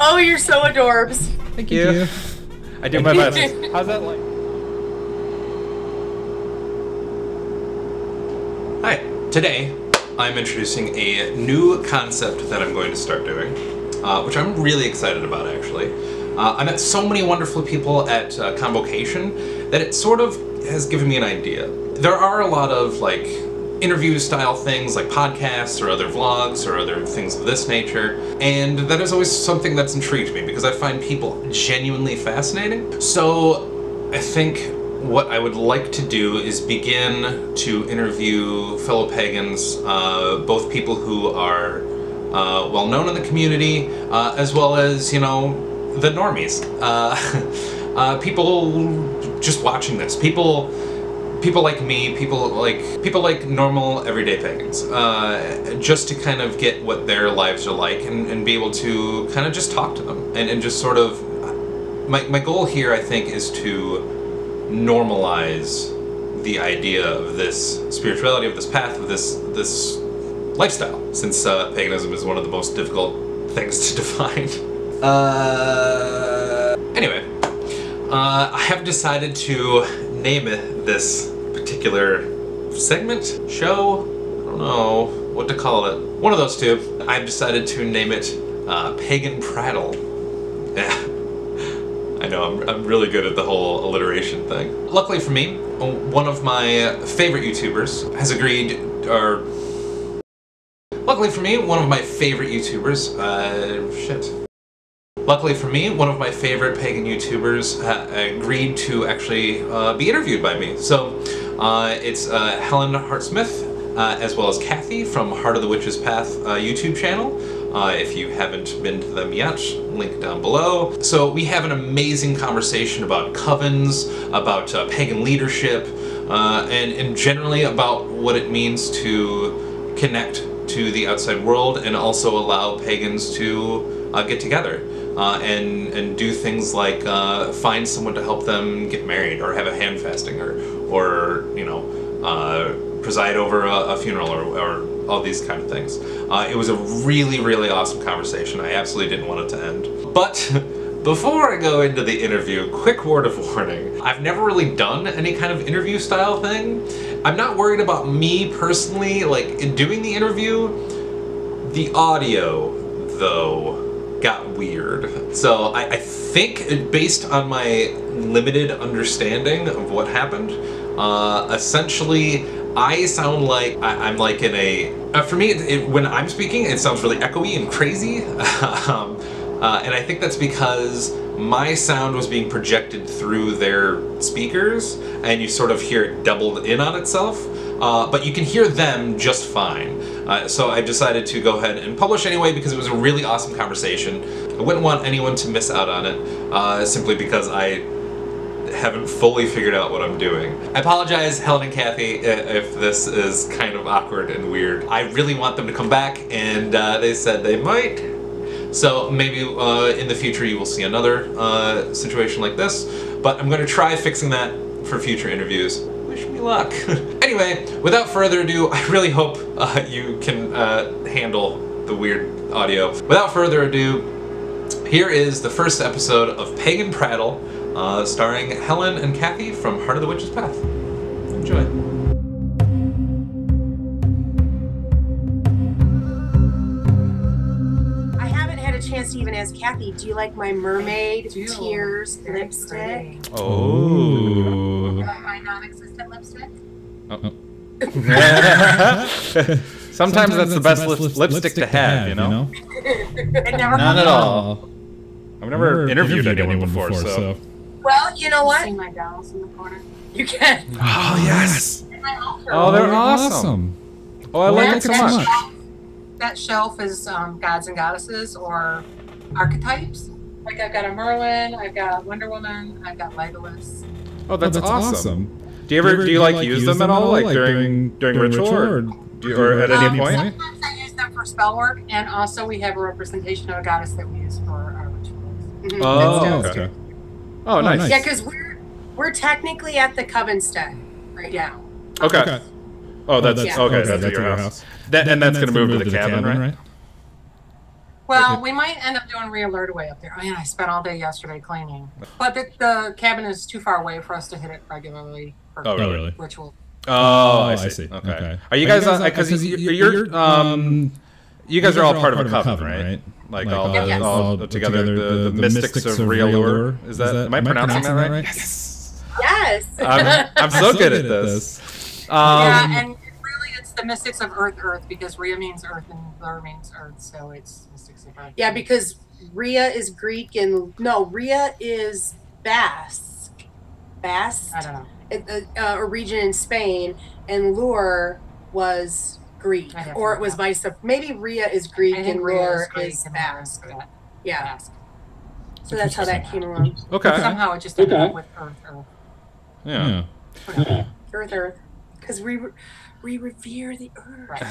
Oh, you're so adorbs. Thank you. I do my best. How's that like? Hi. Today, I'm introducing a new concept that I'm going to start doing, which I'm really excited about, actually. I met so many wonderful people at Convocation that it sort of has given me an idea. There are a lot of, like, interview-style things, like podcasts or other vlogs or other things of this nature, and that is always something that's intrigued me because I find people genuinely fascinating. So I think what I would like to do is begin to interview fellow pagans, both people who are well-known in the community, as well as, you know, the normies. People just watching this. People like me, people like normal everyday pagans, just to kind of get what their lives are like and be able to kind of just talk to them and just sort of, my goal here, I think, is to normalize the idea of this spirituality, of this path, of this lifestyle, since paganism is one of the most difficult things to define. Anyway, I have decided to name it this particular segment, show, I don't know what to call it. One of those two. I've decided to name it Pagan Prattle. Yeah, I know, I'm really good at the whole alliteration thing. Luckily for me, one of my favorite YouTubers has agreed, or... Luckily for me, one of my favorite YouTubers, Luckily for me, one of my favorite pagan YouTubers agreed to actually be interviewed by me. So it's Helen Hartsmith, as well as Cathy from Heart of the Witch's Path YouTube channel. If you haven't been to them yet, link down below. So we have an amazing conversation about covens, about pagan leadership, and generally about what it means to connect to the outside world and also allow pagans to get together. And do things like find someone to help them get married, or have a hand fasting, or you know, preside over a funeral, or all these kind of things. It was a really, really awesome conversation. I absolutely didn't want it to end. But before I go into the interview, quick word of warning. I've never really done any kind of interview style thing. I'm not worried about me personally, like, in doing the interview. The audio, though, got weird. So I think, based on my limited understanding of what happened, essentially I sound like I'm like in a... for me, when I'm speaking, it sounds really echoey and crazy. And I think that's because my sound was being projected through their speakers, and you sort of hear it doubled in on itself. But you can hear them just fine. So I decided to go ahead and publish anyway because it was a really awesome conversation. I wouldn't want anyone to miss out on it, simply because I haven't fully figured out what I'm doing. I apologize, Helen and Cathy, if this is kind of awkward and weird. I really want them to come back, and they said they might. So maybe in the future you will see another situation like this, but I'm going to try fixing that for future interviews. Wish me luck. Anyway, without further ado, I really hope you can handle the weird audio. Without further ado, here is the first episode of Pagan Prattle, starring Helen and Cathy from Heart of the Witch's Path. Enjoy. Chance to even ask Cathy, do you like my mermaid tears lipstick? Oh. My non-existent lipstick? Oh. Sometimes that's the best lipstick to have, you know? It never Not at all. I've never interviewed anyone before, so... Well, you know what? See my dolls in the corner. You can. Oh, yes! Oh, they're awesome. Oh, I like it so much. That shelf is gods and goddesses or archetypes. Like I've got a Merlin, I've got Wonder Woman, I've got Legolas. Oh, that's awesome. Do you like use them at all, like during ritual, or at any point? Sometimes I use them for spell work, and also we have a representation of a goddess that we use for our rituals. Oh, okay. Oh, nice. Yeah, because we're technically at the coven stay right now. Okay. Oh, that's okay. That's at your house. And that's gonna move to the cabin, right? Well, we might end up doing re-alert away up there. I mean, I spent all day yesterday cleaning. But the cabin is too far away for us to hit it regularly for really? ritual. Oh, I see. Okay. Are you guys on, because you guys are all part of a coven, right? Like all together, the mystics of re-allure. Is that, am I pronouncing that right? Yes. I'm so good at this. Yeah, and really it's the mystics of Earth, because Rhea means Earth and Lure means Earth, so it's mystics of Earth. Yeah, because Rhea is Greek and Rhea is Basque. Basque? I don't know. A region in Spain, and Lure was Greek, or it was vice versa. Maybe Rhea is Greek and Lure is Basque. Yeah. Basque. So that's how that came along. Okay. Somehow it just ended up with Earth. Yeah. Earth. Because we revere the Earth. Right.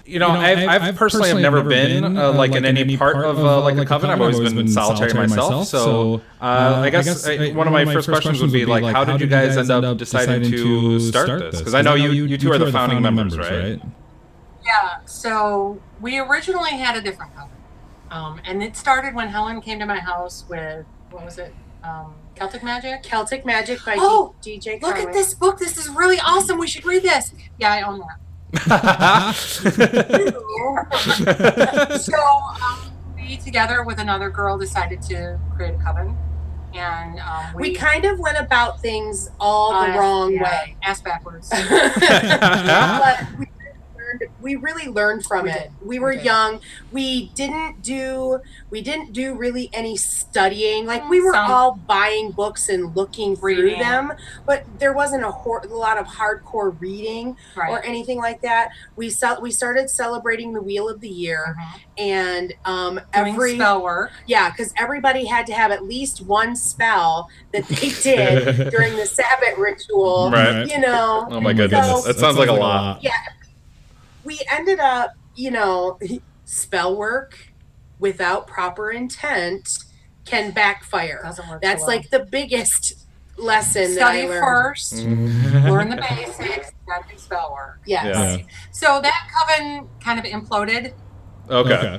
You know, I've personally have never been like in any part of like a coven. I've always been solitary myself. So I guess one of my first questions would be like, how did you guys end up deciding to start this? Because I know you two are the founding members, right? Yeah. So we originally had a different coven, and it started when Helen came to my house with what was it? Celtic Magic? Celtic Magic by DJ Look Carmen. at this book. This is really awesome. We should read this. Yeah, I own that. So we together with another girl decided to create a coven, and we kind of went about things all the wrong way, ass backwards. But we really learned from it. We were young. We didn't do really any studying. Like we were all buying books and looking through them, but there wasn't a lot of hardcore reading or anything like that. We started celebrating the Wheel of the Year, and every spell work. Yeah, because everybody had to have at least one spell that they did during the Sabbath ritual. Right. You know. Oh my goodness, so, that sounds like a lot. Yeah. We ended up, spell work without proper intent can backfire. Doesn't work. That's like the biggest lesson that I learned. Study first, learn the basics, then do spell work. Yes. Yeah. So that coven kind of imploded. Okay.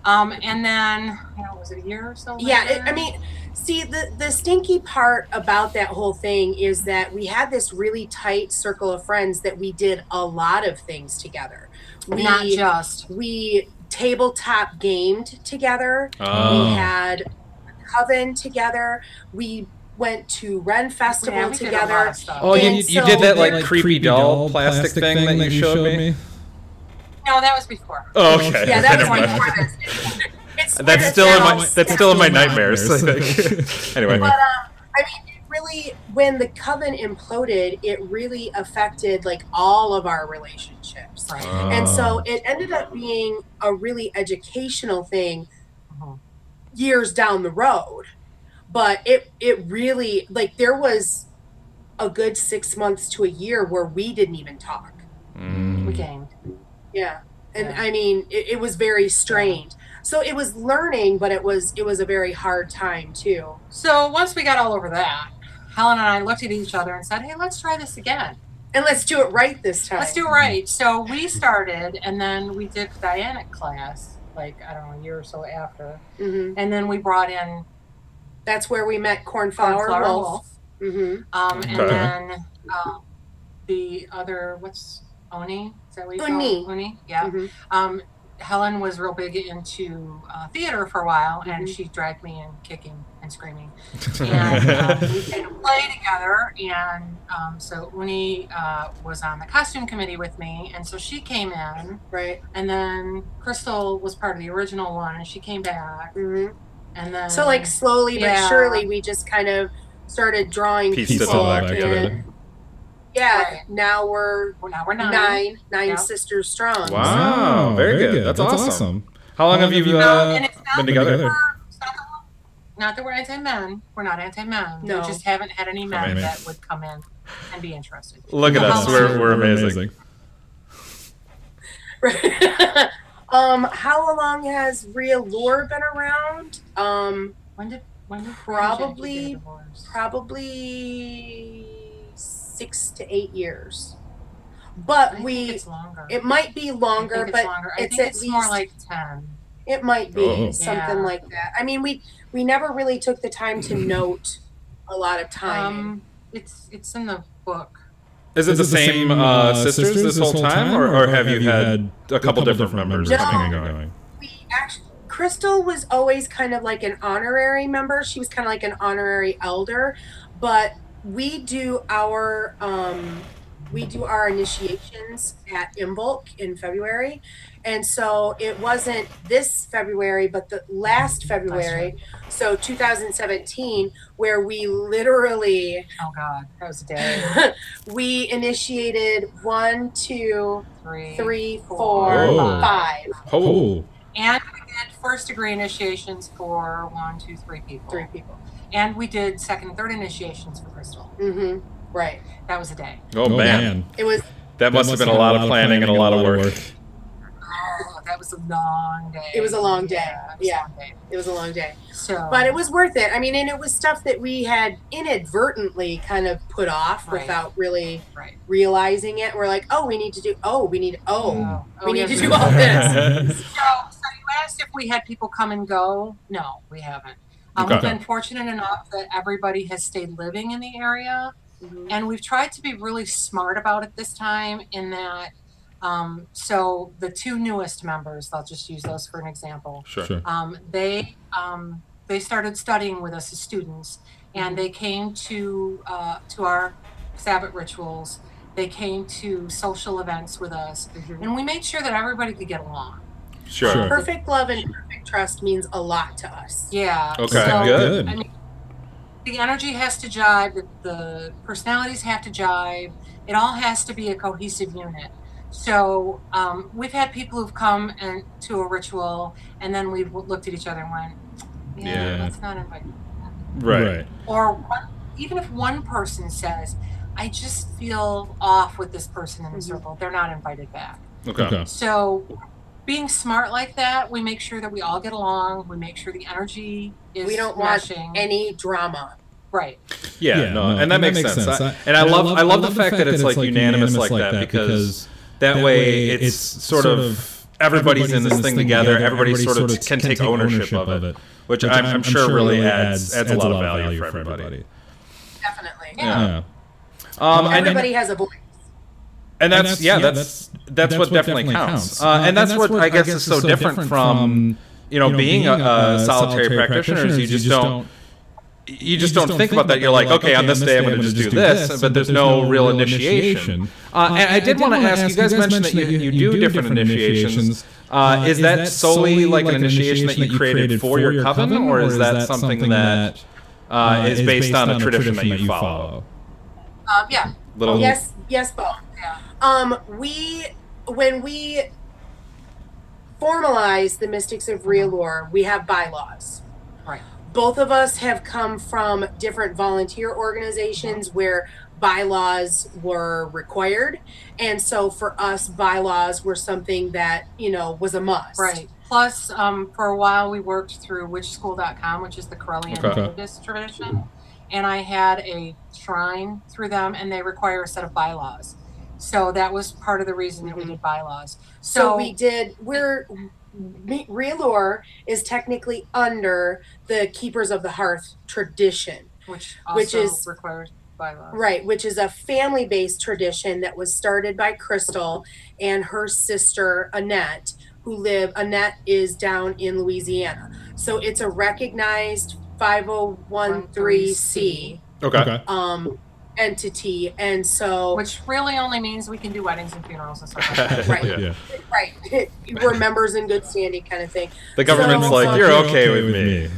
And then, was it a year or so? Yeah, I mean, see, the stinky part about that whole thing is that we had this really tight circle of friends that we did a lot of things together. We tabletop gamed together. We had a coven together. We went to Ren Festival together. Oh, you did that like creepy doll plastic thing that you showed me? No, that was before. Oh, okay. Yeah, that was before this. That's still in my nightmares. Anyway. But I mean, it really, when the coven imploded, it really affected like all of our relationships, and so it ended up being a really educational thing years down the road. But it really, like, there was a good 6 months to a year where we didn't even talk. We gamed. Yeah. And I mean, it was very strained. So it was learning, but it was a very hard time too. So once we got all over that, Helen and I looked at each other and said, hey, let's try this again. And let's do it right this time. Let's do it right. So we started, and then we did Dianic class, like, I don't know, a year or so after. And then we brought in... That's where we met Cornflower Wolf. And then the other, what's... Oni? Is that what you call it? Oni? Yeah. Helen was real big into theater for a while, and she dragged me in kicking and screaming. And we made a play together, and so Uni was on the costume committee with me, and so she came in. Right. And then Crystal was part of the original one, and she came back. And then... So, like, slowly but surely, we just kind of started drawing pieces all back together. Yeah, now we're nine Yep. sisters strong. Wow, very good. That's awesome. How long have you been together? Not that we're anti-men. We're not anti-men. No. We just haven't had any men that would come in and be interested. Look at us. We're amazing. How long has Rhea Lore been around? When did probably 6 to 8 years. but it's longer. It might be longer, but it's at least more like 10. It might be something like that. I mean, we never really took the time to note a lot of time. It's in the book. Is it the same sisters this whole time, or have you had a couple different members going? Crystal was always kind of like an honorary member. She was kind of like an honorary elder, but we do our initiations at Imbolc in February. And so it wasn't this February, but the last February, so 2017, where we literally... Oh, God, that was a day. We initiated 1, 2, 3, 4, 5. Oh. And we did first-degree initiations for 1, 2, 3 people. 3 people. And we did second and third initiations for Crystal. Mm-hmm. Right. That was a day. Oh, man. It was... That must have been a lot of planning and a lot of work. Oh, that was a long day. It was a long day. Yeah. It was a long day. But it was worth it. I mean, and it was stuff that we had inadvertently kind of put off without really realizing it. We're like, we need to do all this. So you asked if we had people come and go. No, we haven't. We've been fortunate enough that everybody has stayed living in the area. Mm-hmm. And we've tried to be really smart about it this time in that so the 2 newest members, I'll just use those for an example. Sure. They started studying with us as students, and they came to our Sabbath rituals. They came to social events with us, and we made sure that everybody could get along. Sure. Perfect love and perfect trust means a lot to us. Yeah. Okay. So, good. I mean, the energy has to jive. The personalities have to jive. It all has to be a cohesive unit. So we've had people who've come to a ritual, and then we've looked at each other and went, let's not invite them. Right. Or even if one person says, I just feel off with this person in the circle, they're not invited back. Okay. So being smart like that, we make sure that we all get along. We make sure the energy is We don't want any drama. Right. Yeah, no, and that makes sense. I love the fact that it's like unanimous like that, because that way it's sort of everybody's in this thing together. Everybody sort of can take ownership of it, which I'm sure really adds a lot of value for everybody. Definitely. Yeah. Everybody has a voice. And that's what definitely counts. And that's what I guess is so different from being a solitary practitioner. Is you just don't think about that. You're like, okay, on this day I'm going to just do this, but there's no real initiation. And I did want to ask, you guys mentioned that you do different initiations. Is that solely like an initiation that you created for your coven, or is that something that is based on a tradition that you follow? Yeah. Yes, both. Yeah. When we formalize the Mystics of Realor, we have bylaws. Right. Both of us have come from different volunteer organizations where bylaws were required. And so for us, bylaws were something that, was a must. Right. Plus, for a while, we worked through witchschool.com, which is the Corellian Buddhist tradition. And I had a shrine through them, and they require a set of bylaws. So that was part of the reason that we did bylaws. So we did, Realor is technically under the Keepers of the Hearth tradition. Which also requires bylaws. Right, which is a family-based tradition that was started by Crystal and her sister, Annette, Annette is down in Louisiana. So it's a recognized 501(c) entity, and so which really only means we can do weddings and funerals and stuff like that. Right. We're members in good standing, kind of thing. The government's you're okay with me.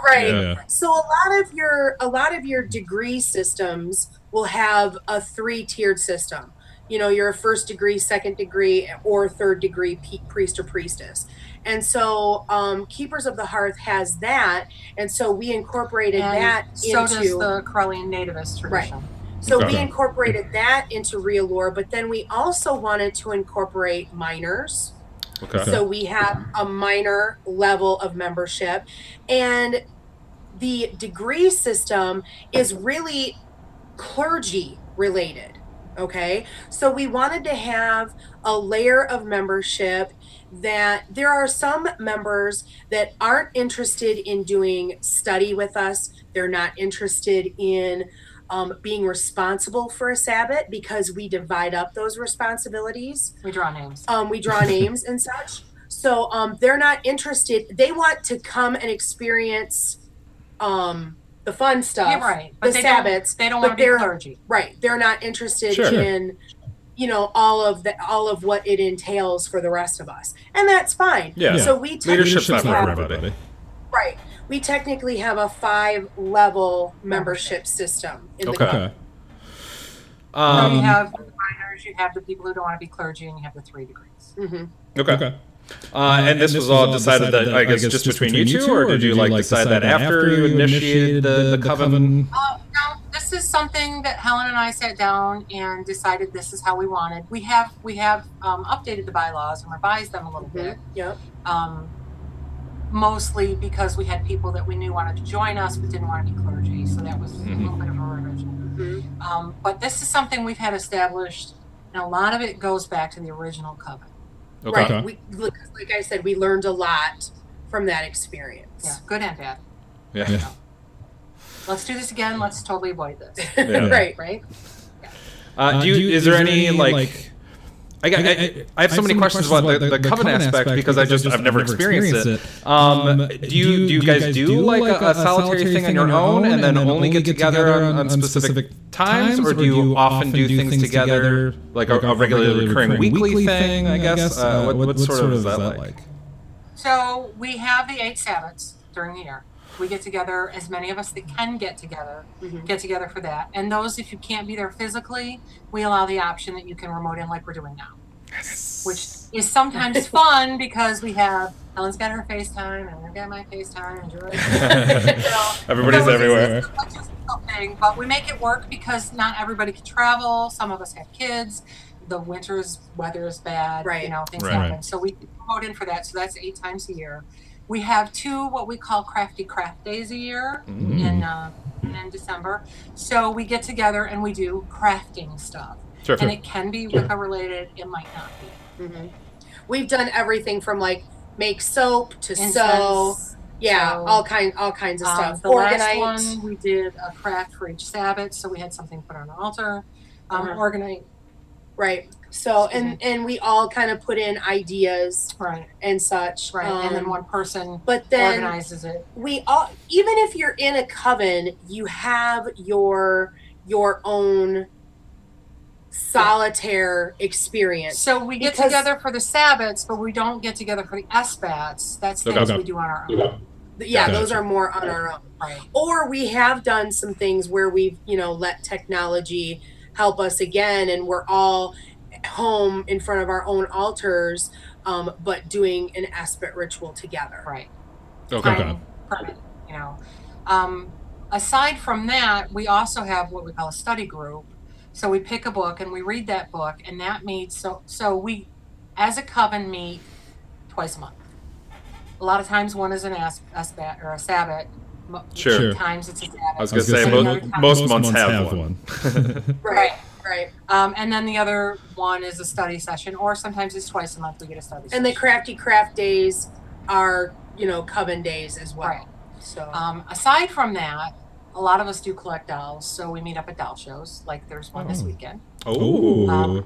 Right. Yeah. So a lot of your degree systems will have a 3-tiered system. You're a 1st degree, 2nd degree, or 3rd degree priest or priestess. And so Keepers of the Hearth has that, and so we incorporated that into... So does the Corellian nativist tradition. Right. So we incorporated that into Realor, but then we also wanted to incorporate minors. Okay. So we have a minor level of membership, and the degree system is really clergy related. Okay, so we wanted to have a layer of membership that there are some members that aren't interested in doing study with us. They're not interested in being responsible for a Sabbat because we divide up those responsibilities. We draw names. We draw names and such. So they're not interested. They want to come and experience the fun stuff, yeah, right? But the Sabbats. They don't want to be clergy, right? They're not interested in, all of what it entails for the rest of us, and that's fine. Yeah. So we leadership's not for everybody. Right. We technically have a 5-level membership system in the coven. So you have the minors, you have the people who don't want to be clergy, and you have the 3 degrees. Mm-hmm. Okay. And this was all decided that, I guess, just between you two, or did you decide that after you initiated the coven? No, this is something that Helen and I sat down and decided this is how we wanted. We have updated the bylaws and revised them a little bit. Yep. Mostly because we had people that we knew wanted to join us but didn't want to be clergy, so that was a little bit of a revision. Mm-hmm. But this is something we've had established, and a lot of it goes back to the original coven. Okay. Right. Like I said, we learned a lot from that experience. Yeah, good and bad. Yeah. Let's do this again. Let's totally avoid this. Right. Right? Yeah. Is there any I have so many questions about the coven aspect because I've never experienced it. Do you guys do a solitary thing on your own and then only get together on specific times, or do you often do things together, like a regularly recurring weekly thing, I guess? What sort of is that like? So we have the 8 Sabbats during the year. We get together, as many of us that can get together for that. And those, if you can't be there physically, we allow the option that you can remote in like we're doing now. Yes. Which is sometimes fun because we have, Helen's got her FaceTime, and I've got my FaceTime, and everybody's everywhere. It's a logistical thing, but we make it work because not everybody can travel. Some of us have kids. The weather is bad. Right. Things happen. So we remote in for that. So that's 8 times a year. We have 2 what we call crafty craft days a year in December. So we get together and we do crafting stuff. Sure. And it can be Wicca related. It might not be. Mm-hmm. We've done everything from make soap to Incense, sew. Yeah, so, all kinds of stuff. The last one we did a craft for each Sabbath, so we had something put on an altar. Organite. Right. So and we all kind of put in ideas, and such, and then one person organizes it. We all, even if you're in a coven, you have your own solitaire experience. So we get together for the Sabbats, but we don't get together for the SBATs. That's things we do on our own. Yeah, those are more on our own. Right. Or we have done some things where we've let technology help us again, and we're all home in front of our own altars, but doing an aspect ritual together. Right. Okay. Aside from that, we also have what we call a study group. So we pick a book and we read that book, and that meets. So we, as a coven, meet twice a month. A lot of times, one is an asbat or a Sabbat. Sure. Times it's a Sabbat. I was going to say most months have one. Right. And then the other one is a study session, or sometimes it's twice a month we get a study session. And the crafty craft days are, coven days as well. Right. So aside from that, a lot of us do collect dolls, so we meet up at doll shows. Like there's one this weekend. Oh.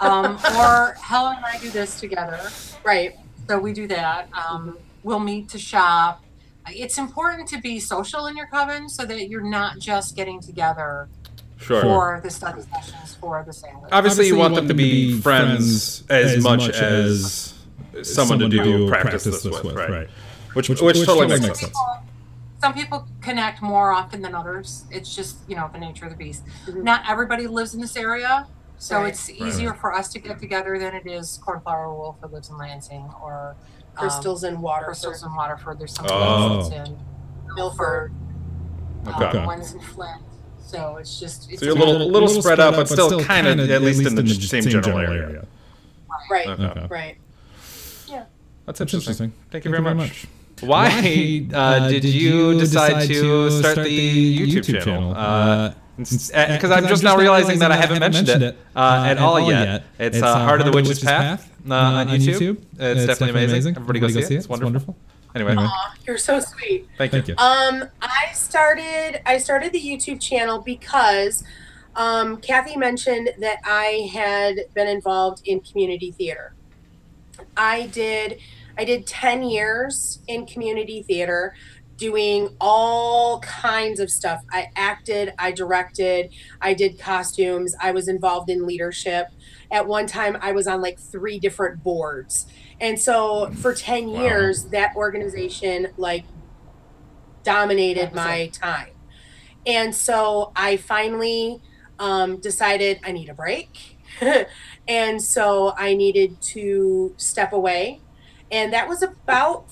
Or Helen and I do this together. Right. So we do that. We'll meet to shop. It's important to be social in your coven so that you're not just getting together for the study sessions, for the sandwich. Obviously, you want them to be friends as much as someone to do practice this with, right? Which totally makes sense. Some people connect more often than others. It's just, the nature of the beast. Mm-hmm. Not everybody lives in this area, so it's easier for us to get together than it is Cornflower Wolf who lives in Lansing, or Crystals in Waterford. There's somebody that's in Milford. Okay. One's in Flint. So it's just... So you're a little spread out, but still kind of at least in the same general area. Right. Okay. Right. Yeah. That's interesting. Thank you very much. Why did you decide to start the YouTube channel? Because I'm just now realizing that I haven't mentioned it at all yet. It's Heart of the Witch's Path on YouTube. It's definitely amazing. Everybody go see it. It's wonderful. Anyway. Aw, you're so sweet. Thank you. I started the YouTube channel because Cathy mentioned that I had been involved in community theater. I did 10 years in community theater, doing all kinds of stuff. I acted, I directed, I did costumes, I was involved in leadership. At one time, I was on like 3 different boards. And so for 10 years, that organization like dominated my time. And so I finally decided I need a break. And so I needed to step away. And that was about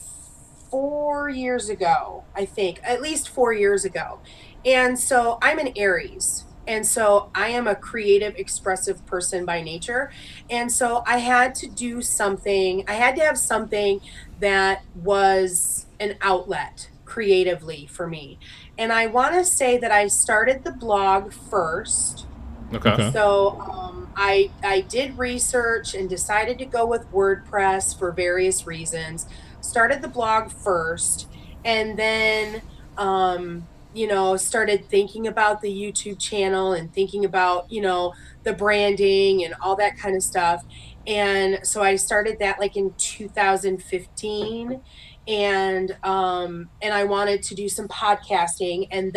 4 years ago, I think, at least 4 years ago. And so I'm an Aries. And so I am a creative, expressive person by nature. And so I had to do something. I had to have something that was an outlet creatively for me. And I want to say that I started the blog first. Okay. So I did research and decided to go with WordPress for various reasons. Started the blog first, and then started thinking about the YouTube channel and thinking about the branding and all that kind of stuff. And so I started that like in 2015. And I wanted to do some podcasting, and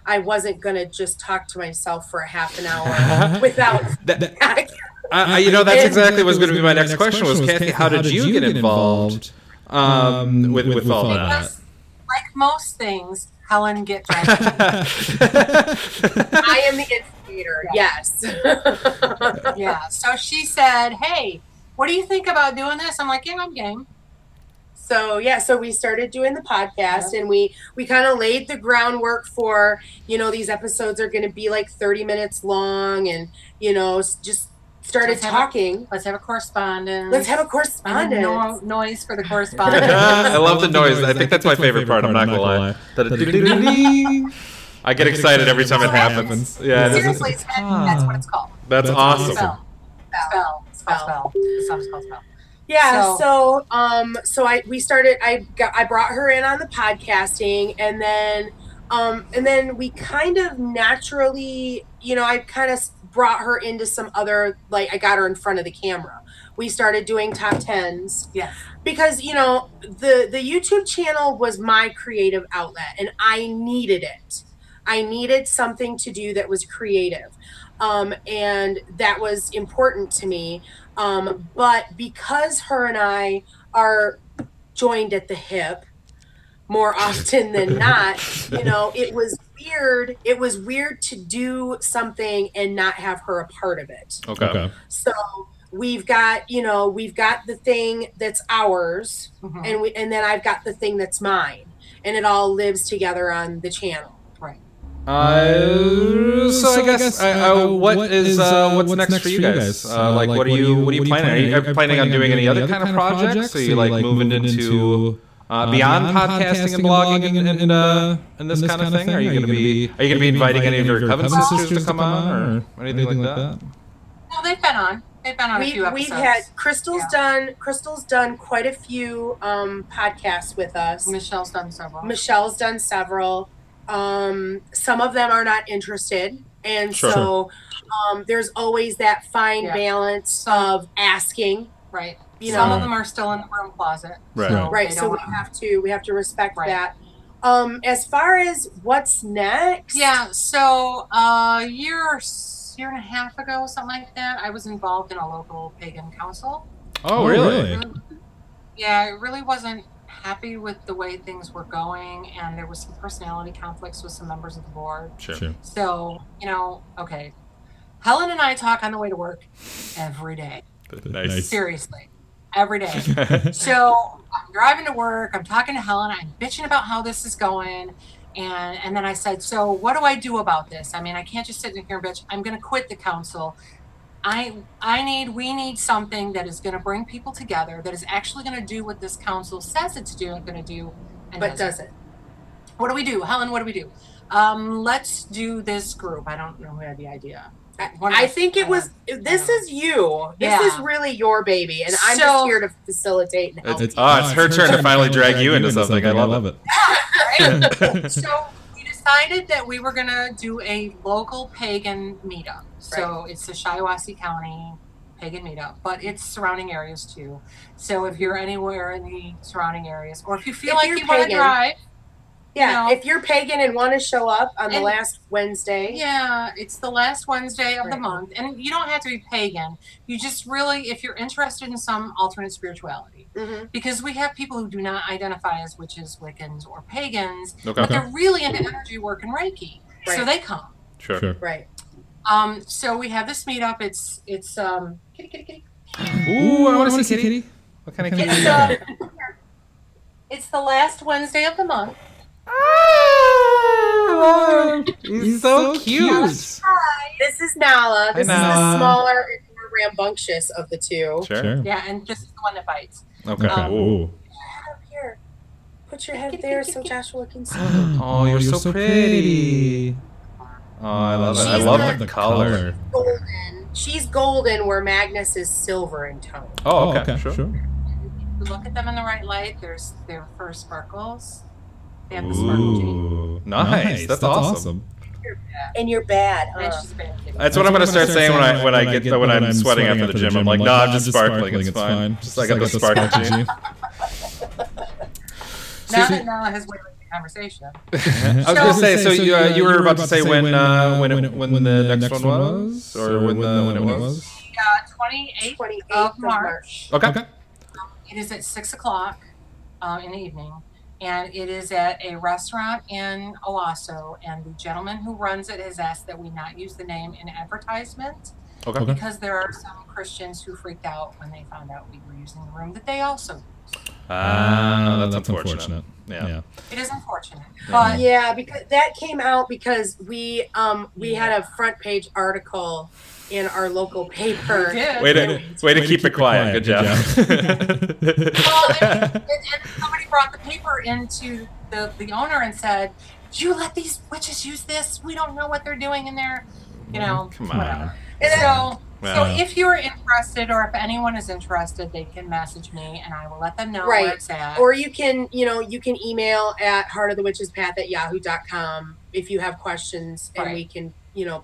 I wasn't going to just talk to myself for a half an hour without that's exactly what's going to be my next question was, Cathy, how did you get involved with all that? Like most things, Helen gets right. I am the instigator, yes. Yeah, so she said, hey, what do you think about doing this? I'm like, yeah, I'm game. So we started doing the podcast, and we kind of laid the groundwork for, these episodes are going to be like 30 minutes long, and, just started talking. Let's have a correspondence. And noise for the correspondence. I love the noise. I think that's my favorite part. I'm not going to lie. I get excited every time it happens. Yeah, seriously, that's what it's called. That's awesome. Spell. The song's called Spell. Yeah, so I brought her in on the podcasting, and then we kind of naturally, I kind of brought her into some other, like, I got her in front of the camera. We started doing top 10s. Yeah. Because, the YouTube channel was my creative outlet, and I needed it. I needed something to do that was creative. And that was important to me. But because her and I are joined at the hip more often than not, it was weird. It was weird to do something and not have her a part of it. Okay. So we've got the thing that's ours, and then I've got the thing that's mine, and it all lives together on the channel. So I guess what's next for you guys? What are you planning? Are you planning on doing any other kind of projects? Are you like moving into beyond podcasting and blogging and this kind of thing? Are you going to be inviting any of your coven sisters to come on or anything like that? No, they've been on. They've been on a few episodes. We've had Crystal's done quite a few podcasts with us. Michelle's done several. Some of them are not interested, and so there's always that fine balance of asking. Right. Some of them are still in the broom closet. Right. So we have to respect that. As far as what's next, so year and a half ago, something like that, I was involved in a local pagan council. Oh, really? Yeah, I really wasn't happy with the way things were going, and there was some personality conflicts with some members of the board. Sure. So, okay. Helen and I talk on the way to work every day. Nice. Seriously. Every day. So I'm driving to work, I'm talking to Helen, I'm bitching about how this is going, and then I said, so what do I do about this? I mean, I can't just sit in here and bitch. I'm going to quit the council. We need something that is going to bring people together, that is actually going to do what this council says it's going to do, and but does it. What do we do? Helen, what do we do? Let's do this group. I don't know who had the idea. I think it was, this is you. This is really your baby. And I'm just here to facilitate and help. It's her turn to finally drag you into something. I love it. Right? So we decided that we were going to do a local pagan meetup. So it's the Shiawassee County pagan meetup, but it's surrounding areas too. So if you're anywhere in the surrounding areas, or if you feel like you want to drive, yeah, if you're pagan and want to show up on the last Wednesday. Yeah, it's the last Wednesday of the month. And you don't have to be pagan. You just really, if you're interested in some alternate spirituality. Because we have people who do not identify as witches, Wiccans, or pagans, but they're really into energy work and Reiki. So they come. Sure. Right. So we have this meetup. It's kitty. Ooh, I want to see kitty. What kind of kitty? It's the last Wednesday of the month. Oh, he's so cute. This is Nala. This is the smaller and more rambunctious of the two. Sure. Yeah, and this is the one that bites. Okay. Ooh. Up here. Put your head there so Joshua can see. Oh, you're so pretty. Oh, I love it. I love the color. Golden. She's golden, where Magnus is silver in tone. Oh, okay. Sure. Look at them in the right light. There's their first sparkles. They have the sparkle gene. Nice. That's awesome. And you're bad. And she's a bad kid. That's what I'm gonna start saying when I'm sweating after the gym. I'm like, no, I'm just sparkling. It's fine. Just I got the sparkle gene. Now that Nala has way the conversation. I was gonna say. So you were about to say when the next one was, or when it was? 28th of March. Okay. It is at 6 o'clock in the evening. And it is at a restaurant in Owasso, and the gentleman who runs it has asked that we not use the name in advertisement because there are some Christians who freaked out when they found out we were using the room that they also use. That's unfortunate. Yeah. It is unfortunate. But because that came out because we had a front page article in our local paper. Way to keep it quiet. Good job. Well, and somebody brought the paper into the owner and said, "You let these witches use this? We don't know what they're doing in there." You know, come on. So if you're interested, or if anyone is interested, they can message me and I will let them know where it's at. Or you can email at heartofthewitchespath@yahoo.com if you have questions, and we can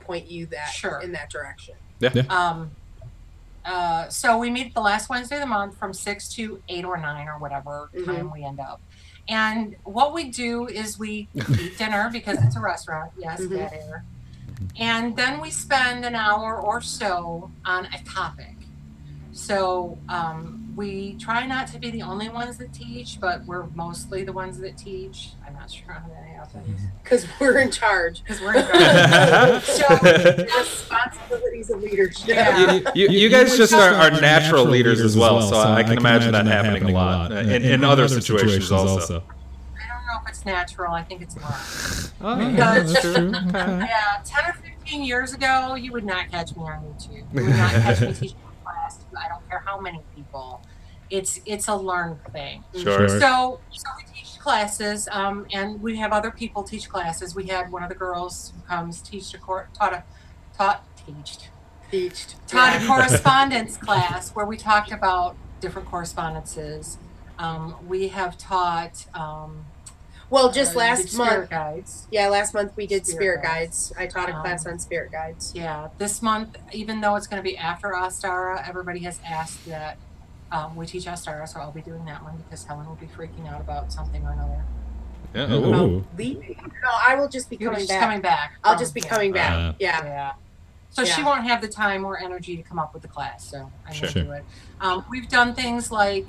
point you in that direction. Yeah. So we meet the last Wednesday of the month from 6 to 8 or 9 or whatever time we end up. And what we do is we eat dinner because it's a restaurant. Yes, bad air. And then we spend an hour or so on a topic. So we try not to be the only ones that teach, but we're mostly the ones that teach. I'm not sure how that happens. Because we're in charge. So responsibilities of leadership. Yeah. You guys just are natural leaders as well, so I can imagine that happening a lot in other situations also. I don't know if it's natural. I think it's learned. That's true. Yeah, 10 or 15 years ago, you would not catch me on YouTube. You would not catch me teaching a class. I don't care how many people. It's a learned thing. Sure. So we teach classes, and we have other people teach classes. We had one of the girls who comes taught a correspondence class where we talked about different correspondences. We have taught just last month. Guides. Yeah, last month we did spirit guides. I taught a class on spirit guides. Yeah, this month, even though it's going to be after Ostara, everybody has asked that we teach Ostara, so I'll be doing that one because Helen will be freaking out about something or another. Yeah. Leaving? No, I will just be coming back. I'll just be coming back. Yeah. So she won't have the time or energy to come up with the class, so I'm going to do it. We've done things like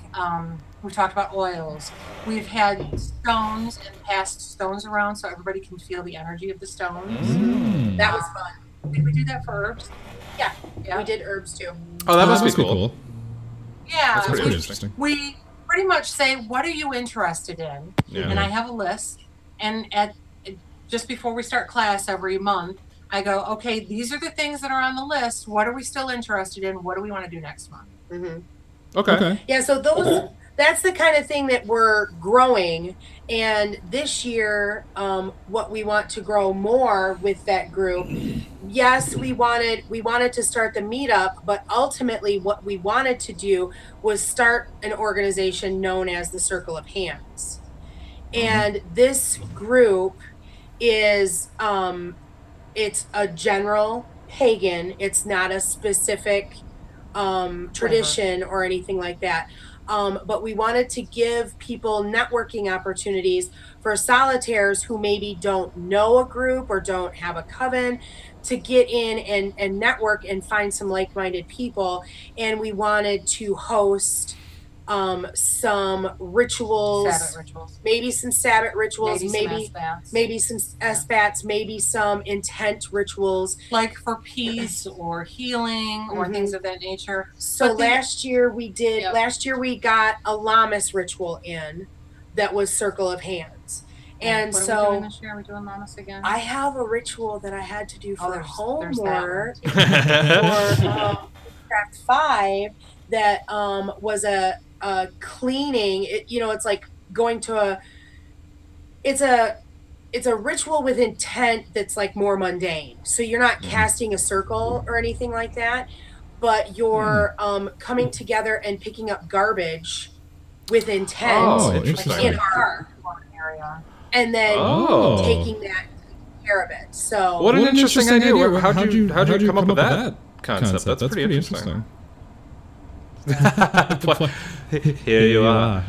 we've talked about oils. We've had stones and passed stones around so everybody can feel the energy of the stones. That was fun. Did we do that for herbs? Yeah. We did herbs too. Oh, that must be cool. Yeah. That's pretty interesting. We pretty much say, what are you interested in? Yeah. And I have a list. And just before we start class every month, I go, okay, these are the things that are on the list. What are we still interested in? What do we want to do next month? Okay. Yeah, so that's the kind of thing that we're growing. And this year, what we want to grow more with that group, yes, we wanted to start the meetup, but ultimately what we wanted to do was start an organization known as the Circle of Hands. And this group is, it's a general pagan. It's not a specific tradition or anything like that. But we wanted to give people networking opportunities for solitaires who maybe don't know a group or don't have a coven to get in and network and find some like-minded people. And we wanted to host some rituals, maybe some Sabbath rituals, maybe some SBATs, maybe some intent rituals, like for peace or healing or things of that nature. So last year we got a Lammas ritual in that was Circle of Hands. And what so are we doing this year? Are we doing Lammas again? I have a ritual that I had to do for homework for Witchcraft 5 that was a cleaning. It's like going to it's a ritual with intent that's like more mundane. So you're not casting a circle or anything like that, but you're coming together and picking up garbage with intent in our area, and then taking care of it. So what an interesting idea. How'd you come up with that concept? That's pretty interesting. Here you are.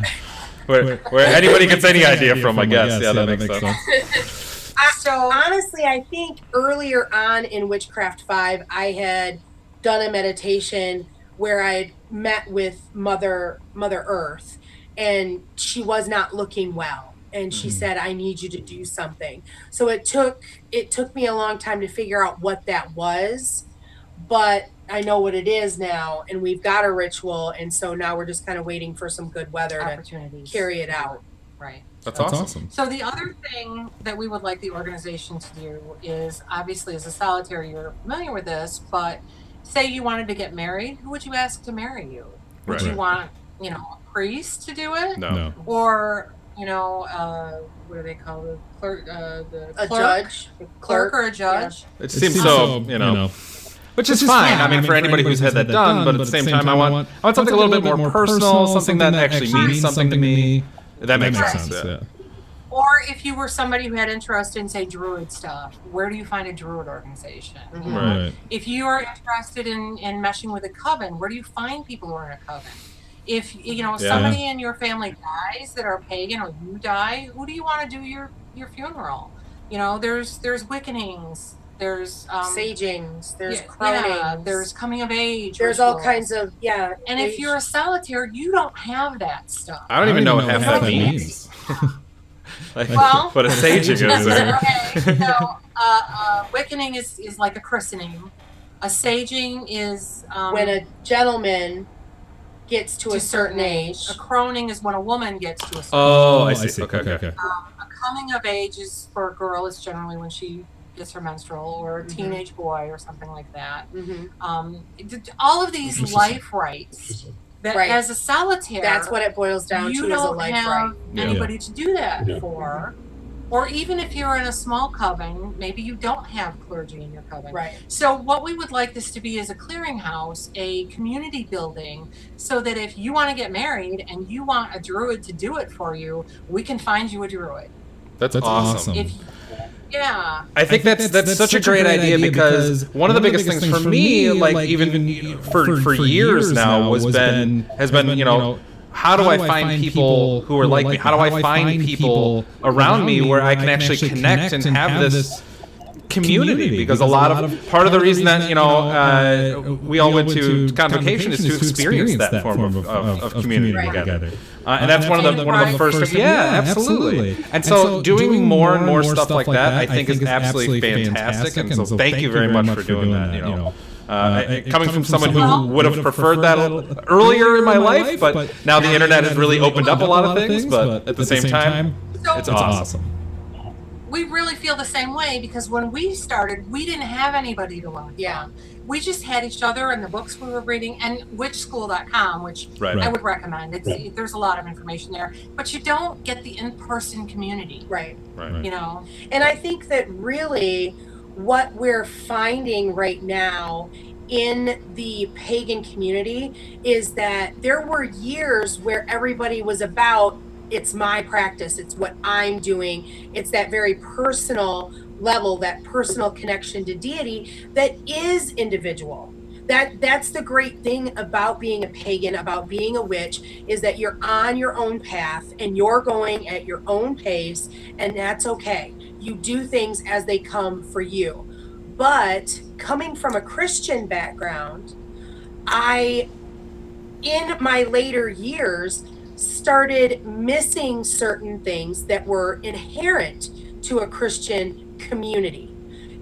Where anybody gets any idea from, I guess. Yeah, that makes sense. So honestly, I think earlier on in Witchcraft 5, I had done a meditation where I had met with Mother Earth, and she was not looking well. And she said, I need you to do something. So it took me a long time to figure out what that was, but I know what it is now, and we've got a ritual, and so now we're just kind of waiting for some good weather to carry it out. Right. That's awesome. So the other thing that we would like the organization to do is, obviously as a solitaire, you're familiar with this, but say you wanted to get married, who would you ask to marry you? Would you want, a priest to do it? No. Or, what do they call it? Clerk, a judge? Clerk or a judge? Yeah. It seems so, which is fine. I mean, for anybody who's had that done, but at the same time, I want something a little bit more personal, something that actually means something to me. That makes sense. Yeah. Or if you were somebody who had interest in, say, Druid stuff, where do you find a Druid organization? Right. If you are interested in meshing with a coven, where do you find people who are in a coven? If somebody in your family dies that are pagan, or you die, who do you want to do your funeral? There's Wickenings. There's sagings, there's cronings, there's coming of age. There's all kinds of And if you're a solitaire, you don't have that stuff. I don't even know what half that means. What a saging is. Okay, so Wickening is like a christening. A saging is when a gentleman gets to a certain age. A croning is when a woman gets to a certain age. Oh, I see. Okay. A coming of age is for a girl is generally when she gets her menstrual, or a teenage boy or something like that. All of these life rights that as a solitaire, that's what it boils down to, is a life right. You don't have anybody to do that for. Or even if you're in a small coven, maybe you don't have clergy in your coven. Right. So what we would like this to be is a clearinghouse, a community building, so that if you want to get married and you want a druid to do it for you, we can find you a druid. That's awesome. I think that's such a great idea, because one of the biggest things for me, like even for years now, has been how do I find people who are like me? How do I find people around me where I can actually connect and have this community? Because part of the reason that we all went to convocation is to experience that form of community together. And that's one of the first. Yeah, absolutely. And so doing more and more stuff like that, I think, is absolutely fantastic. And so thank you very much for doing that. Coming from someone who would have preferred that earlier in my life, but now the internet has really opened up a lot of things. But at the same time, it's awesome. we really feel the same way, because when we started, we didn't have anybody to learn from. We just had each other and the books we were reading, and witchschool.com, which I would recommend. There's a lot of information there, but you don't get the in-person community. Right. You know? And I think that really what we're finding right now in the pagan community is that there were years where everybody was about, it's my practice, it's what I'm doing, it's that very personal level, that personal connection to deity that is individual. That's the great thing about being a pagan, about being a witch, is that you're on your own path and you're going at your own pace, and that's okay. You do things as they come for you. But coming from a Christian background, I, in my later years, started missing certain things that were inherent to a Christian community.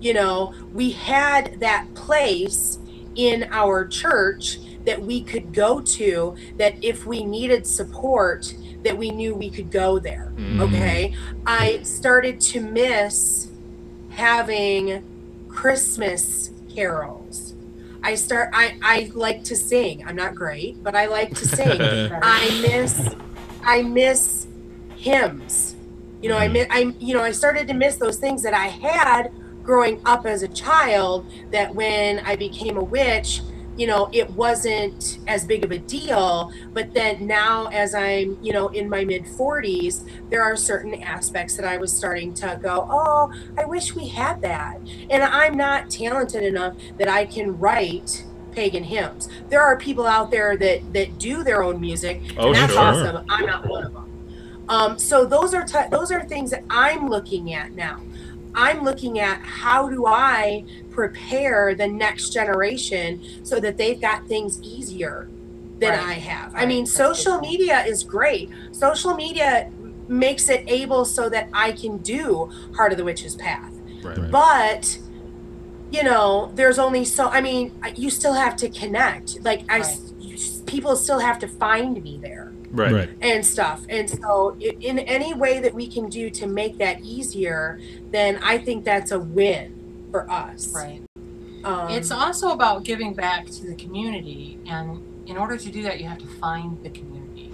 You know, we had that place in our church that we could go to, that if we needed support, that we knew we could go there. Okay. I started to miss having Christmas carols. I like to sing. I'm not great, but I like to sing. I miss hymns. You know, I started to miss those things that I had growing up as a child, that when I became a witch, you know, it wasn't as big of a deal. But then now, as I'm, you know, in my mid 40s, there are certain aspects that I was starting to go, oh, I wish we had that. And I'm not talented enough that I can write pagan hymns. There are people out there that do their own music, and that's awesome. I'm not one of them. So those are things that I'm looking at now. I'm looking at, how do I prepare the next generation so that they've got things easier than I have. I mean, social media is great. Social media makes it able so that I can do Heart of the Witch's Path. But, you know, there's only so, I mean, you still have to connect. Like, people still have to find me there. And stuff. And so in any way that we can do to make that easier, then I think that's a win for us. It's also about giving back to the community, and in order to do that, you have to find the community.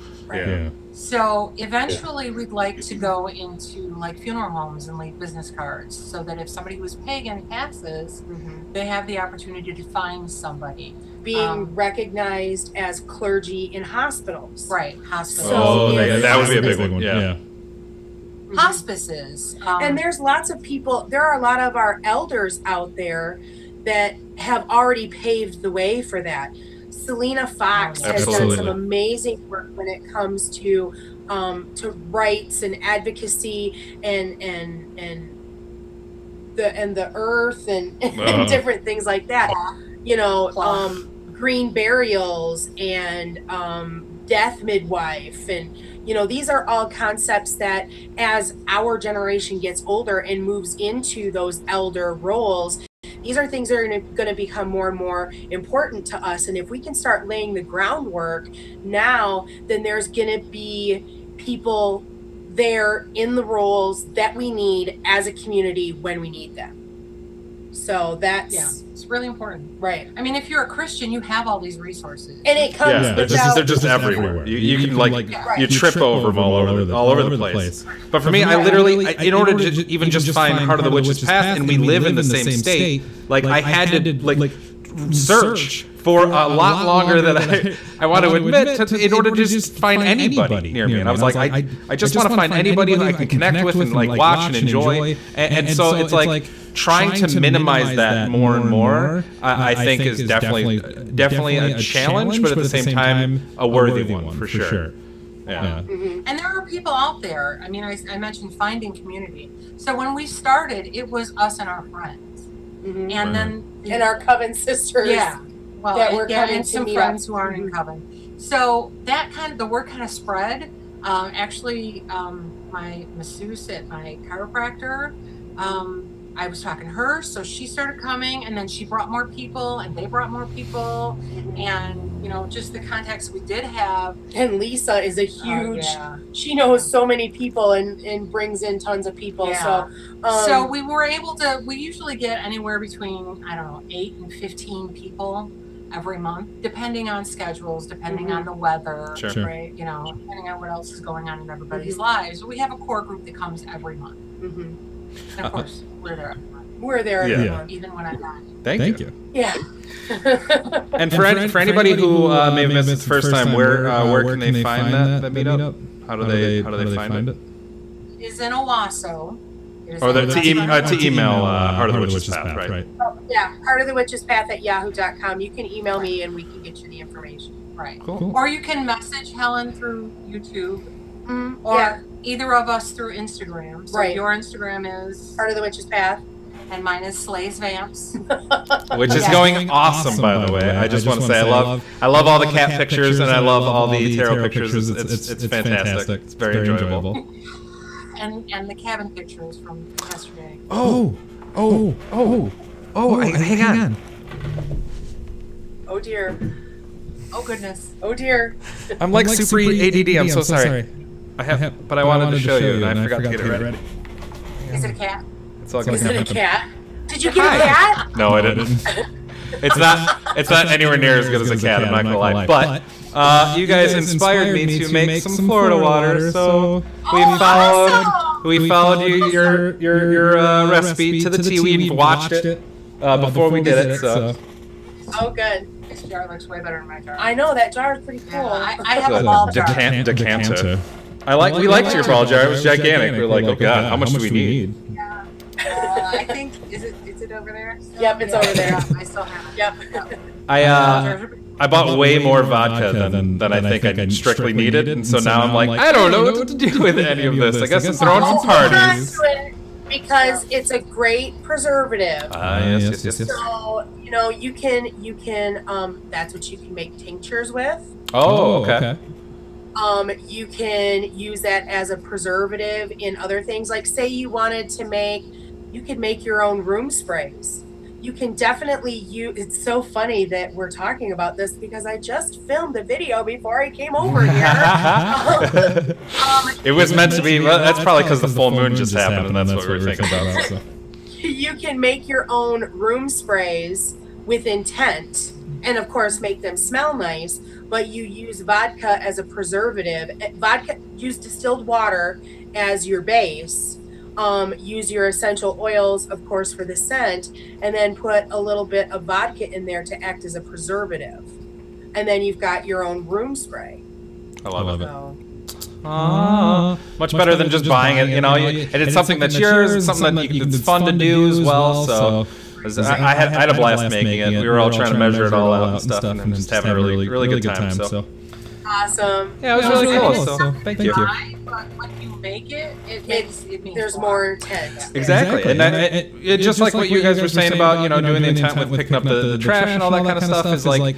So eventually we'd like to go into like funeral homes and leave business cards, so that if somebody who's pagan passes, they have the opportunity to find somebody. Being recognized as clergy in hospitals. Hospitals. So that would be a big one. Hospices. And there's lots of people, there are a lot of our elders out there that have already paved the way for that. Selena Fox has done some amazing work when it comes to rights and advocacy and the earth and different things like that. You know, green burials and death midwife, and you know, these are all concepts that, as our generation gets older and moves into those elder roles, these are things that are going to become more and more important to us. And if we can start laying the groundwork now, then there's going to be people there in the roles that we need as a community when we need them. So that's it's really important. I mean, if you're a Christian, you have all these resources, and it comes they're just everywhere. You can like you trip over them all over the place. But for me, I literally, in order to even just find Heart of the Witch's Path, and we live in the same state, like I had to like search for a lot longer than I want to admit, in order to just find anybody near me. And I was like, I just want to find anybody who I can connect with and like watch and enjoy. And so it's like trying to minimize that more and more, I think is definitely a challenge, but at the same time, a worthy one for sure. And there are people out there. I mean, I mentioned finding community. So when we started, it was us and our friends. And then and our coven sisters. Well, that were coming and some friends who aren't in coven. So that the word kind of spread. Actually, my masseuse at my chiropractor, I was talking to her, so she started coming, and then she brought more people, and they brought more people, and you know, just the contacts we did have. And Lisa is a huge, she knows so many people and brings in tons of people. Yeah. So we were able to, we usually get anywhere between, I don't know, 8 and 15 people every month, depending on schedules, depending on the weather, right? You know, depending on what else is going on in everybody's lives. We have a core group that comes every month. And of course, we're there every month. We're there every month. Even when I'm not. Thank you. Yeah. And for anybody who may have missed it the first time, where can they find that meetup? How do they find it? It's in Owasso. Or to email Heart of the Witch's Path, right? Oh, yeah, heartofthewitchespath@yahoo.com. You can email me and we can get you the information. Right. Cool. Or you can message Helen through YouTube. Or either of us through Instagram. So your Instagram is Heart of the Witch's Path. And mine is Slays Vamps. Which is going awesome, by the way. I just want to say I love all the cat pictures and I love all the tarot pictures. It's fantastic. It's very enjoyable. And the cabin pictures from yesterday. Hang on. Oh dear. Oh goodness. Oh dear. I'm like super ADD. I'm so sorry. But I wanted to show you and I forgot to get it ready. Is it a cat? Is it a cat? Did you get a cat? No, I didn't. It's not anywhere near as good as a cat. I'm not gonna lie. But you guys inspired me to make some Florida water, so we followed your recipe to the T. We even watched it before we did it. So. Oh, good. This jar looks way better than my jar. I know that jar is pretty cool. I have a ball jar. Decanter. We liked your ball jar. It was gigantic. We were like, oh god, how much do we need? I think is it over there? Still? Yep, it's over there. I still have it. Yep. I bought way more vodka than I think I strictly needed, and so now I'm like, I don't know what to do with any of this. I guess I'm throwing some parties. Because it's a great preservative. Yes. So you can that's what you can make tinctures with. Oh, okay. You can use that as a preservative in other things. Like say you wanted to you could make your own room sprays. You can definitely use, it's so funny that we're talking about this because I just filmed a video before I came over here. It was meant to be, well, that's probably because the full moon just happened and that's what we were thinking about. So. You can make your own room sprays with intent and of course make them smell nice, but you use vodka as a preservative. Use distilled water as your base. Use your essential oils, of course, for the scent, and then put a little bit of vodka in there to act as a preservative. And then you've got your own room spray. I love it. Much better than just buying it, and it's something that's yours, it's something that's fun to do as well, so... I had a blast making it. We were all trying to measure it all out and stuff, and just having a really good time, so... Awesome. Yeah, it was really cool, so thank you. But when you make it, it means there's more intent. Exactly. And it just like what you guys were saying about, doing the intent with picking up the trash and all that kind of stuff is like,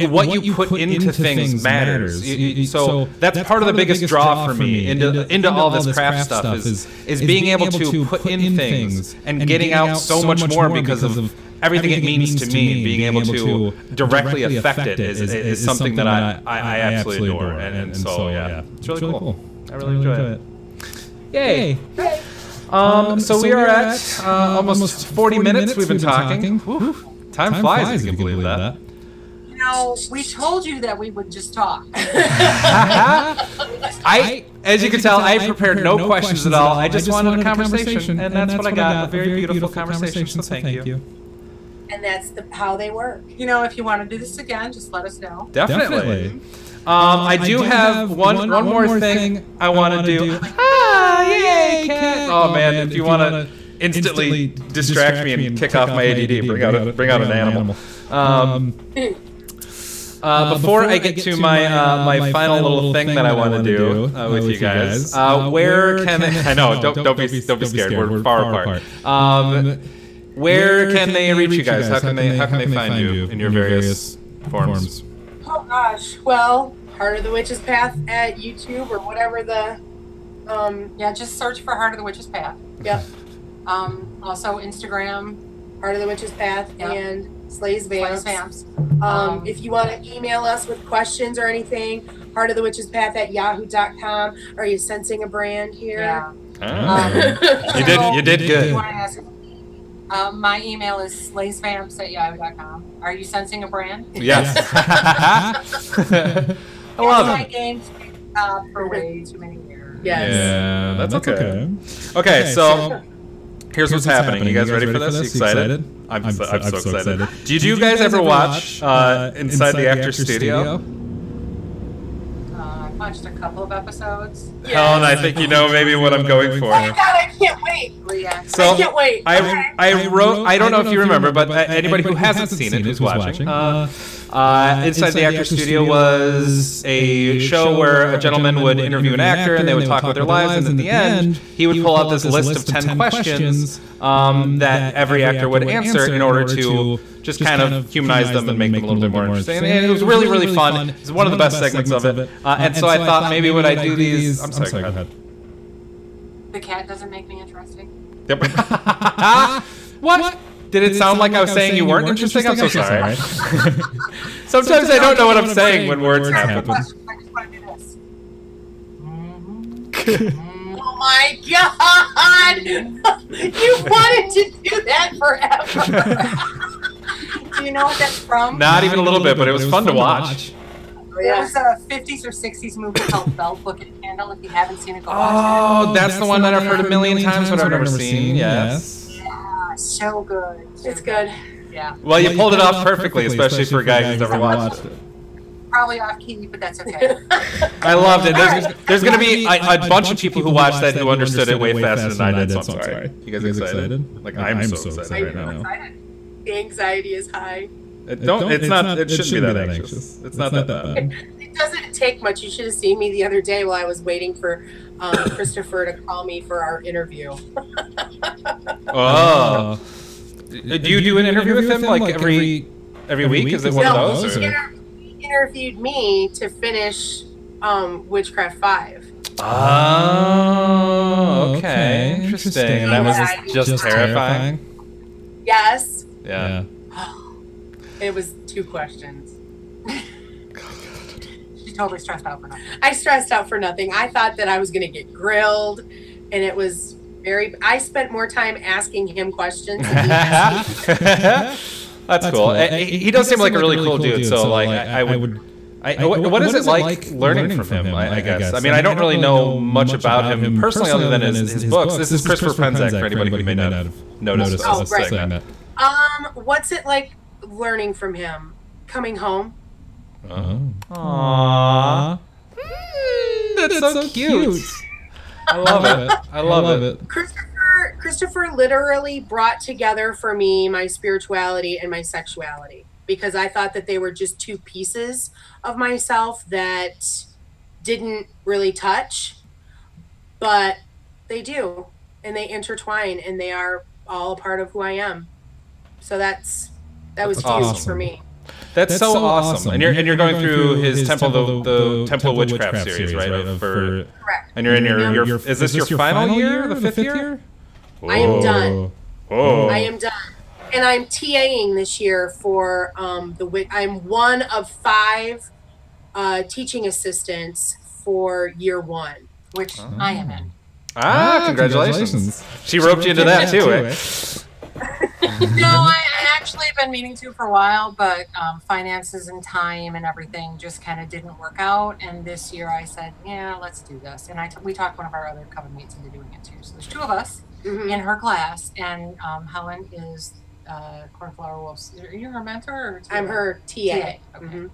what you put into things matters. So that's part of the biggest draw for me into all this craft stuff is being able to put in things and getting out so much more because of everything it means to me, being able to directly affect it is something that I absolutely adore. And so, yeah, it's really cool. I really enjoy it. Yay! So we are at almost 40 minutes we've been talking. Time flies, if you can believe that. We told you that we would just talk. As you can tell, I prepared no questions at all. I just wanted a conversation, and that's what I got. A very beautiful conversation, so thank you. And that's how they work. If you want to do this again, just let us know. Definitely. I do have one more thing I want to do. Yay, cat! Oh man, if you want to instantly distract me and kick off my ADD, bring out an animal. Before I get to my final little thing that I want to do with you guys, where can I know? Don't be scared. We're far apart. Where can they reach you guys? How can they find you in your various forms? Oh gosh, well, Heart of the Witch's Path at YouTube or whatever the. Just search for Heart of the Witch's Path. Yep. Also Instagram, Heart of the Witch's Path and Slays Vamps. If you want to email us with questions or anything, heartofthewitchespath@yahoo.com. Are you sensing a brand here? Yeah. You did good. My email is slaysvamps@yahoo.com. Are you sensing a brand? Yes. I love my it. games for way too many years. Yes. Yeah, that's okay. Okay, so here's what's happening. You guys ready for this? You excited? I'm so excited. Did you guys ever watch Inside the Actor's Studio? I've watched a couple of episodes. Helen, I think you know maybe what I'm going for. Oh my God, I can't wait. So I can't wait. I wrote, I don't know if you remember, but anybody who hasn't seen it, who's watching, Inside the Actor's Studio was a show where a gentleman would interview an actor and they would talk about their lives, and at the end, he would pull out this list of 10 questions that every actor would answer in order to just kind of humanize them and make them a little bit more interesting. And it was really, really fun. It was one of the best segments of it. And so I thought maybe would I do these... I'm sorry, go ahead. The cat doesn't make me interesting. Yep. What? Did it sound like I was saying you weren't interesting? I'm so sorry. Sometimes I don't know what I'm saying when words happen. I just want to do this. Oh my God! You wanted to do that forever. Do you know what that's from? Not even a little bit, but it was fun to watch. There was a 50s or 60s movie called Belt, Book, and Candle. If you haven't seen it, go watch Oh, that's the one that I've heard a million times, but I've never seen. Yes. it. Yeah, so good. It's good. Yeah. Well, you pulled it off perfectly, especially for a guy who's never watched it. Probably off key, but that's okay. I loved it. There's going to be a bunch of people who watched that who understood it way faster than I did, so I'm sorry. You guys excited? Like, I'm so excited right now. The anxiety is high. It shouldn't be that anxious. It's not that bad. It doesn't take much. You should have seen me the other day while I was waiting for Christopher to call me for our interview. Oh. Do you do an interview with him like every week? Is it one of those? He interviewed me to finish Witchcraft 5. Oh, okay. Interesting. And that was just terrifying? Yes. Yeah. It was 2 questions. She totally stressed out for nothing. I stressed out for nothing. I thought that I was going to get grilled, and it was I spent more time asking him questions than he asked me. That's cool. He does seem like a really cool dude, so like what is it like learning from him, I guess? I mean, I don't really know much about him personally other than his books. This is Christopher Penzak, for anybody who may not have noticed. Oh, right. What's it like learning from him? Coming home? Aww. That's so cute. I love it. I love it. Christopher literally brought together for me my spirituality and my sexuality, because I thought that they were just 2 pieces of myself that didn't really touch, but they do, and they intertwine, and they are all a part of who I am. So that was huge for me. That's so awesome. And you're going through his Temple the Temple of Witchcraft series, right? Correct. And you're in your is this your final year, the 5th year? I am done. Oh. I am done. And I'm TAing this year for I'm one of 5 teaching assistants for year 1, which I am in. Congratulations. She roped you into that too, eh? No, I actually been meaning to for a while, but finances and time and everything just kind of didn't work out. And this year I said, yeah, let's do this. And we talked one of our other coven mates into doing it too. So there's 2 of us in her class, and Helen is Cornflower Wolf's. Are you her mentor? Or I'm her TA. Okay.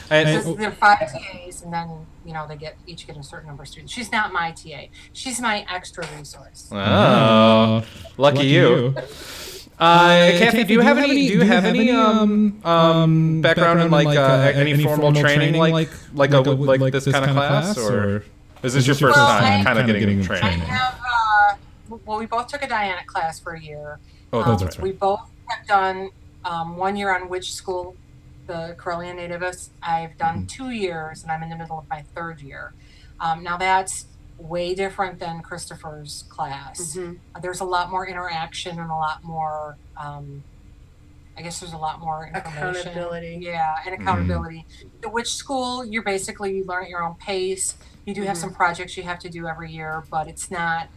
There are 5 TAs, and then they each get a certain number of students. She's not my TA. She's my extra resource. Oh, lucky you. Cathy, do you have any background in like any formal training like this kind of class, or is this your first time kind of getting training? I have. Well, we both took a Dianic class for a year. Oh, that's right. We both have done 1 year on Witch School, the Corellian Nativist. I've done 2 years, and I'm in the middle of my 3rd year. Now that's way different than Christopher's class. There's a lot more interaction and a lot more I guess there's a lot more information. Accountability. Yeah, and accountability. The witch school, you learn at your own pace. You do have some projects you have to do every year, but it's not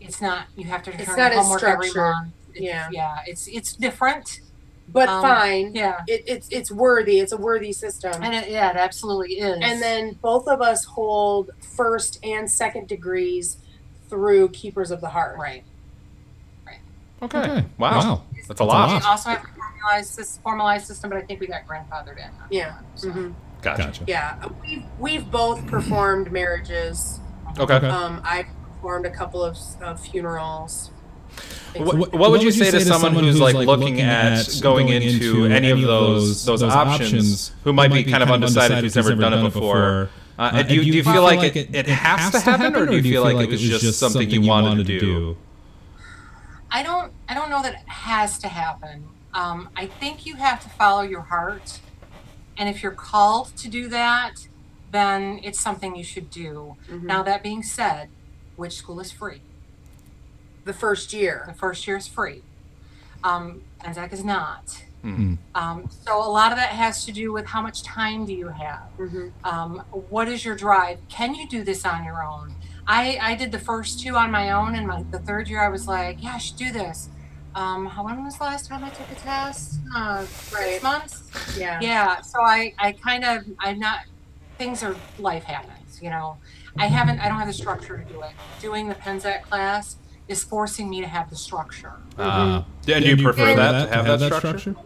you have to turn in homework every month. It's different. But fine. Yeah. It's worthy. It's a worthy system. And it absolutely is. And then both of us hold first and second degrees through Keepers of the Heart. Right. Okay. Wow. That's a lot. We also have a formalized system, but I think we got grandfathered in. Yeah. So. Gotcha. Yeah. We've both performed marriages. Okay. I've performed a couple of funerals. What would you say to someone who's like looking at going into any of those options, who might be kind of undecided, who's never done it before? Do you feel like it has to happen, or do you feel like it was just something you wanted to do? I don't know that it has to happen. I think you have to follow your heart, and if you're called to do that, then it's something you should do. Now, that being said, witch school is free. The first year. The first year is free. Anzac is not. So a lot of that has to do with how much time do you have? What is your drive? Can you do this on your own? I did the first 2 on my own, and the third year I was like, yeah, I should do this. When was the last time I took a test? 6 months? Yeah. So life happens, you know. I don't have the structure to do it. Doing the Penzak class is forcing me to have the structure. And do you prefer that, to have that structure?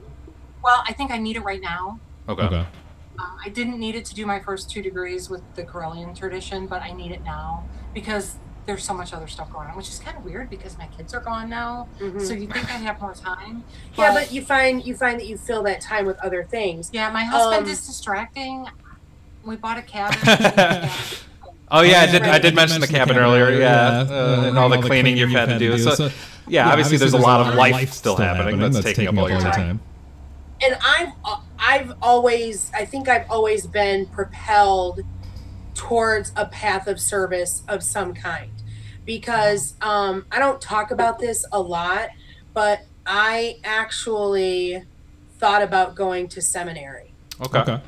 Well, I think I need it right now. Okay. I didn't need it to do my first 2 degrees with the Correllian tradition, but I need it now because there's so much other stuff going on, which is kind of weird because my kids are gone now. So you think I'd have more time. But you find that you fill that time with other things. Yeah, my husband is distracting. We bought a cabin. Oh yeah, I did mention the cabin earlier. And all the cleaning you've had to do. So obviously there's a lot of life still happening that's taking up all your time. And I've always been propelled towards a path of service of some kind, because I don't talk about this a lot, but I actually thought about going to seminary. Okay.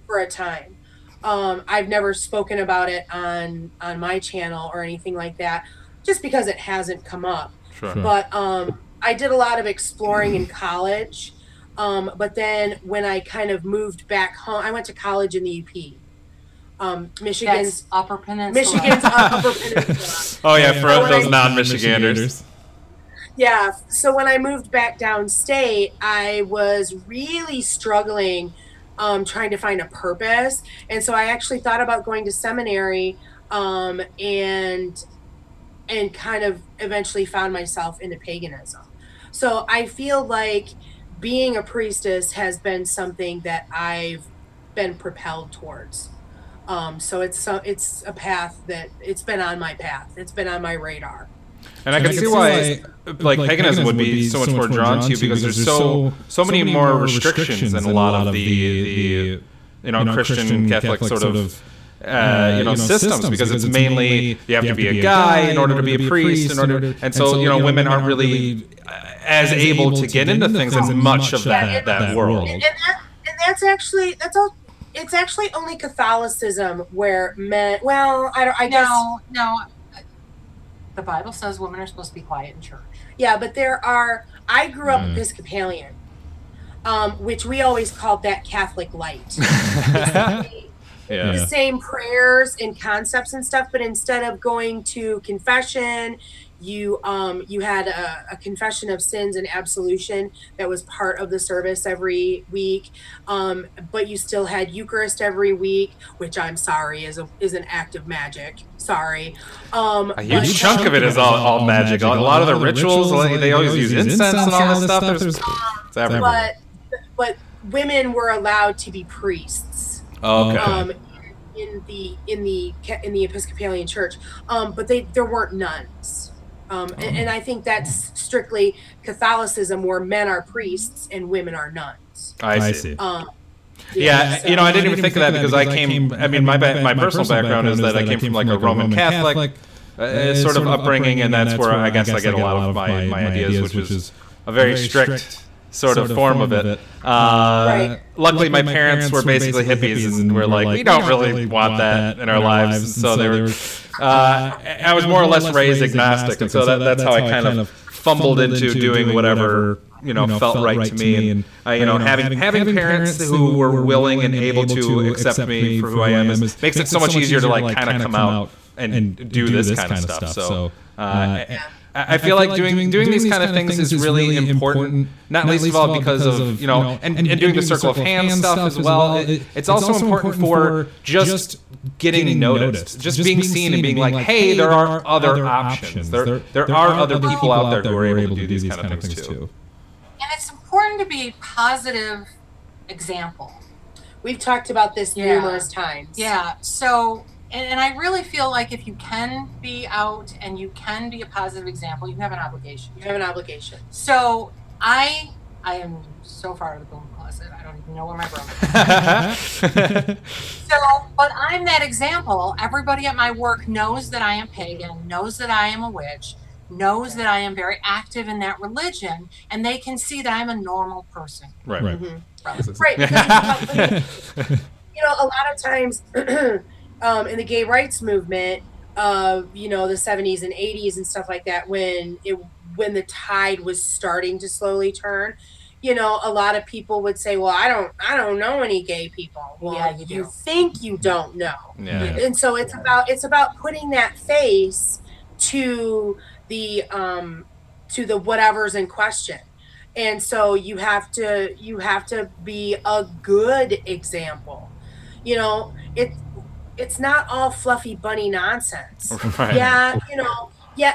For a time. I've never spoken about it on my channel or anything like that, just because it hasn't come up. Sure. But I did a lot of exploring in college. But then when I kind of moved back home, I went to college in the UP. Michigan's Upper Peninsula. Michigan's Upper Peninsula. Oh yeah, for those non-Michiganders. Yeah. So when I moved back downstate, I was really struggling trying to find a purpose. And so I actually thought about going to seminary and kind of eventually found myself into paganism. So I feel like being a priestess has been something that I've been propelled towards. So it's a path that it's been on my path. It's been on my radar. And I can see why paganism would be so much more drawn to you, because there's so many more restrictions than a lot of the Christian Catholic sort of systems, because it's mainly you have to be a guy in order to be a priest, and so women aren't really as able to get into things in much of that world. And that's actually it's actually only Catholicism where men. Well, I guess no. The Bible says women are supposed to be quiet in church. Yeah, but I grew up Episcopalian, which we always called that Catholic light. The same prayers and concepts and stuff, but instead of going to confession, you had a confession of sins and absolution that was part of the service every week, but you still had Eucharist every week, which I'm sorry is an act of magic. Sorry. A huge chunk of it is all magic. A lot of the rituals, they always use incense and all this stuff. It's everywhere. But women were allowed to be priests. Okay. In the Episcopalian Church, but there weren't nuns. And I think that's strictly Catholicism, where men are priests and women are nuns. I see. I didn't even think of that, because I came. I mean, my personal background is that I came from a Roman Catholic sort of upbringing, and that's where I guess I get a lot of my ideas, which is a very strict sort of form of it. Luckily, my parents were basically hippies, and were like, we don't really want that in our lives. And so they were. I was more or less raised agnostic, and so that's how I kind of fumbled into doing whatever felt right to me. And having parents who were willing and able to accept me for who I am makes it so much easier to like kind of come out and do this kind of stuff. So I feel like doing these kind of things is really important, not least of all because of and doing the circle of hands stuff as well. It's also important for just getting noticed, just being seen and being like, hey, there are other options. There are other people out there who are able to do these kind of things too. And it's important to be a positive example. We've talked about this numerous times. Yeah. So, and I really feel like if you can be out and you can be a positive example, you have an obligation. You have an obligation. So I am so far out of the broom closet. I don't even know where my broom is. But I'm that example. Everybody at my work knows that I am pagan, knows that I am a witch, knows that I am very active in that religion, and they can see that I'm a normal person. Right. Right. A lot of times in the gay rights movement of the 70s and 80s and stuff like that, when the tide was starting to slowly turn, a lot of people would say, well, I don't know any gay people. Well, yeah, you think you don't know. Yeah. And so it's about putting that face to the whatever's in question. And so you have to be a good example. It's not all fluffy bunny nonsense. Right. Yeah,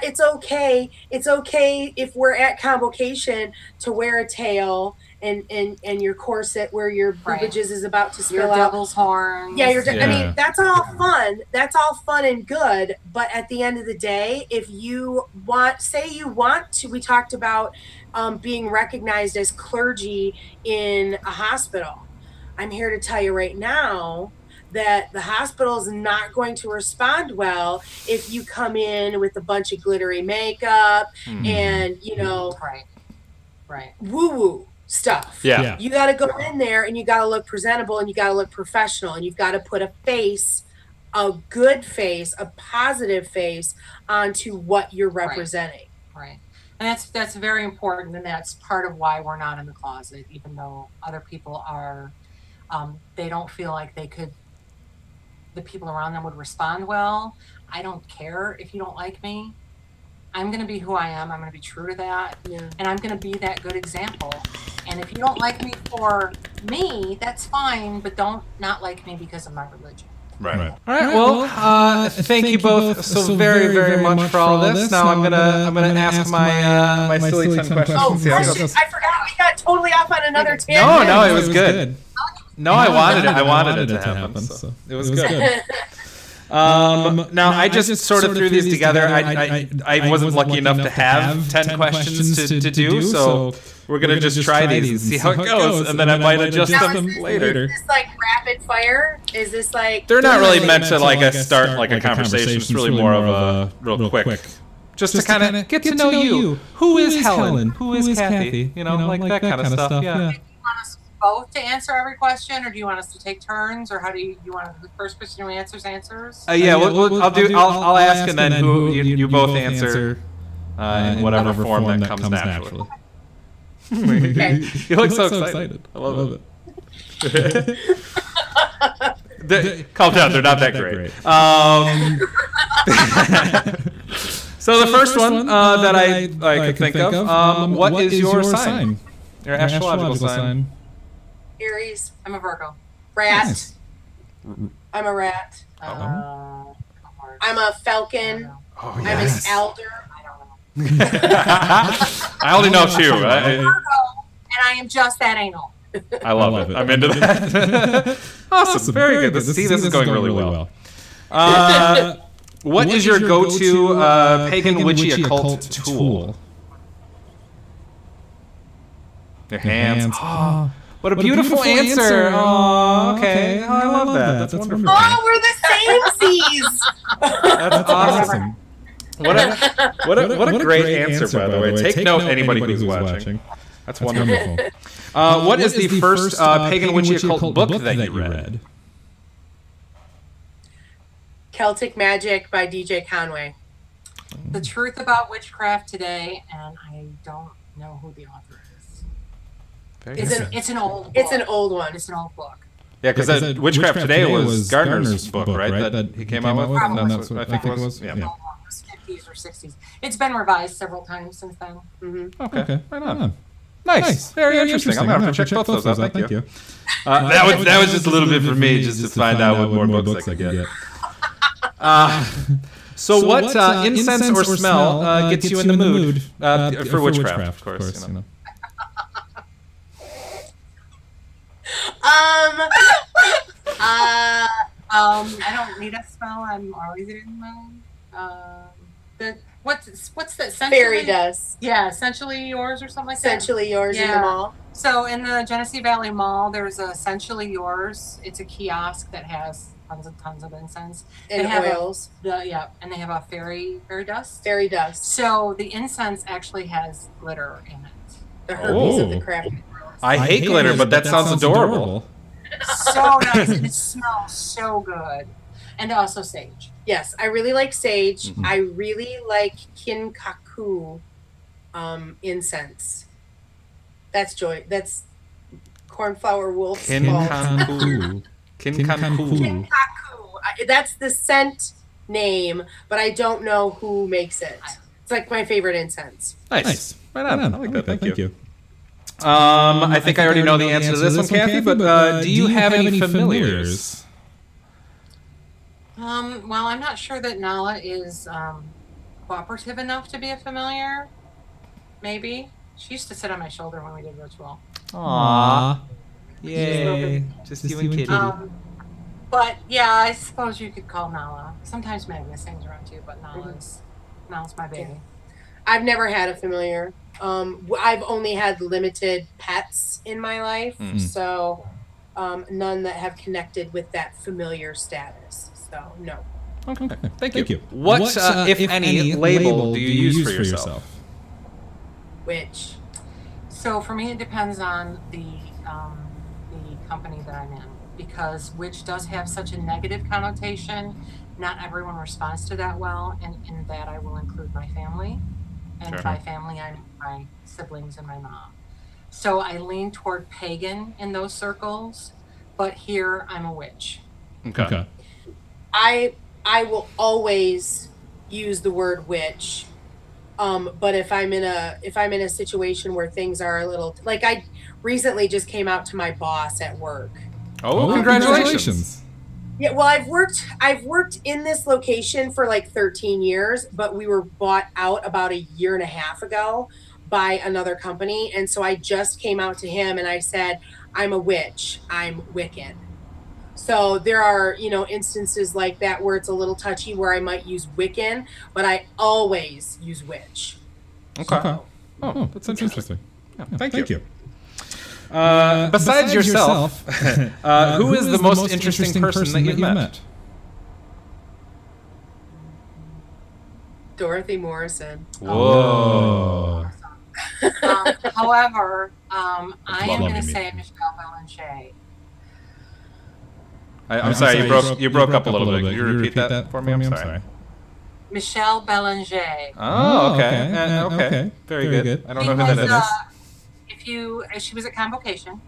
it's okay. It's okay if we're at convocation to wear a tail and your corset where your boobages is about to spill out. Devil's horns. Yeah, I mean, that's all fun. That's all fun and good. But at the end of the day, if you want to, we talked about being recognized as clergy in a hospital. I'm here to tell you right now that the hospital is not going to respond well if you come in with a bunch of glittery makeup and right woo-woo stuff. Yeah. You got to go in there and you got to look presentable and you got to look professional and you've got to put a good face, a positive face onto what you're representing. Right. And that's very important, and that's part of why we're not in the closet, even though other people are. They don't feel like the people around them would respond well. I don't care if you don't like me. I'm going to be who I am. I'm going to be true to that. Yeah. And I'm going to be that good example. And if you don't like me for me, that's fine, but don't not like me because of my religion. Right. All right. Well, thank you both so very, very much for all this. Now I'm gonna ask my silly 10 questions. Oh, I forgot. We got totally off on another tangent. No, it was good. No, I wanted it to happen. So it was good. Now I just sort of threw these together. I wasn't lucky enough to have 10 questions to do, so we're gonna just try these and see how it goes, and then I might adjust them later. Is this like rapid fire? Is this like? They're not really meant to start like a conversation. It's really more of a real quick. Just to kind of get to know you. Who is Helen? Who is Cathy? Like that kind of stuff. Yeah. Do you want us both to answer every question, or do you want us to take turns, or how do you want the first person who answers? I'll ask, and then who you both answer in whatever form that comes naturally. Okay. You look so excited. I love it. Calm down, they're not that great. So the first one that I could think of, what is your sign? Your astrological sign? Aries. I'm a Virgo. Rat. Nice. I'm a rat. I'm a falcon. Oh, I'm an elder. I only know two. I'm a Virgo, and I am just that anal. I love it. I'm into that. Awesome. Very good. This is going really well. What is your go-to pagan witchy occult tool? Your hands. Oh, what a beautiful answer. Oh, okay. Oh, I love that. That's wonderful. Oh, we're the samesies. That's awesome. What a great answer, by the way. Take note, anybody who's watching. That's wonderful. What is the first pagan witchy occult book that you read? Celtic Magic by DJ Conway. The Truth About Witchcraft Today, and I don't know who the author is. It's an old book. It's an old one. It's an old book. Yeah, because Witchcraft Today was Gardner's book, right? That he came out with? Probably. That's what I think it was. Yeah. It was 50s or 60s. It's been revised several times since then. Okay. Right on. Nice. Very interesting. I'm going to have to check both those out. Thank you. That was just a little bit for me, just to find out what more books I could get. So what incense or smell gets you in the mood for witchcraft, of course, you know. I don't need a smell. I'm always in the mood. What's that? Fairy dust. Yeah, Essentially Yours or something like that. Essentially Yours in the mall. So in the Genesee Valley Mall, there's a Essentially Yours. It's a kiosk that has tons of incense and oils. And they have a fairy dust. Fairy dust. So the incense actually has glitter in it. The herpes of the craft world. I hate glitter, but that sounds adorable. So nice, and it smells so good. And also sage. Yes, I really like sage. I really like kinkaku incense. That's cornflower wolf's Kinkaku. Kinkaku. That's the scent name, but I don't know who makes it. It's like my favorite incense. Nice. Right on. I like that. Thank you. I think I already know the answer to this one, Cathy, but do you have any familiars? Well, I'm not sure that Nala is cooperative enough to be a familiar. Maybe. She used to sit on my shoulder when we did ritual. Aww. Yay. Just you and Kitty. But yeah, I suppose you could call Nala. Sometimes Magnus hangs around too, but Nala's my baby. Yeah. I've never had a familiar. I've only had limited pets in my life, so none that have connected with that familiar status. So no. Okay. Thank you. What, if any, label do you use for yourself? Witch. So for me, it depends on the company that I'm in, because witch does have such a negative connotation. Not everyone responds to that well, and in that I will include my family. And by family, I mean my siblings and my mom. So I lean toward pagan in those circles, but here I'm a witch. Okay. I will always use the word witch, but if I'm in a situation where things are a little like I recently just came out to my boss at work. Oh, congratulations. Yeah, well, I've worked in this location for like 13 years, but we were bought out about a year and a half ago by another company. And so I just came out to him and I said, I'm a witch, I'm Wiccan. So there are, instances like that where it's a little touchy where I might use Wiccan, but I always use witch. Okay. So, that's interesting. Yeah, thank you. Besides yourself, who is the most interesting person that you've met? Dorothy Morrison. Whoa. However, I am going to say Michelle Belanger. I'm sorry, you broke up a little bit. Could you repeat that for me? I'm sorry. Michelle Belanger. Oh, okay. Okay. Very good. I don't know who that is. She was at Convocation.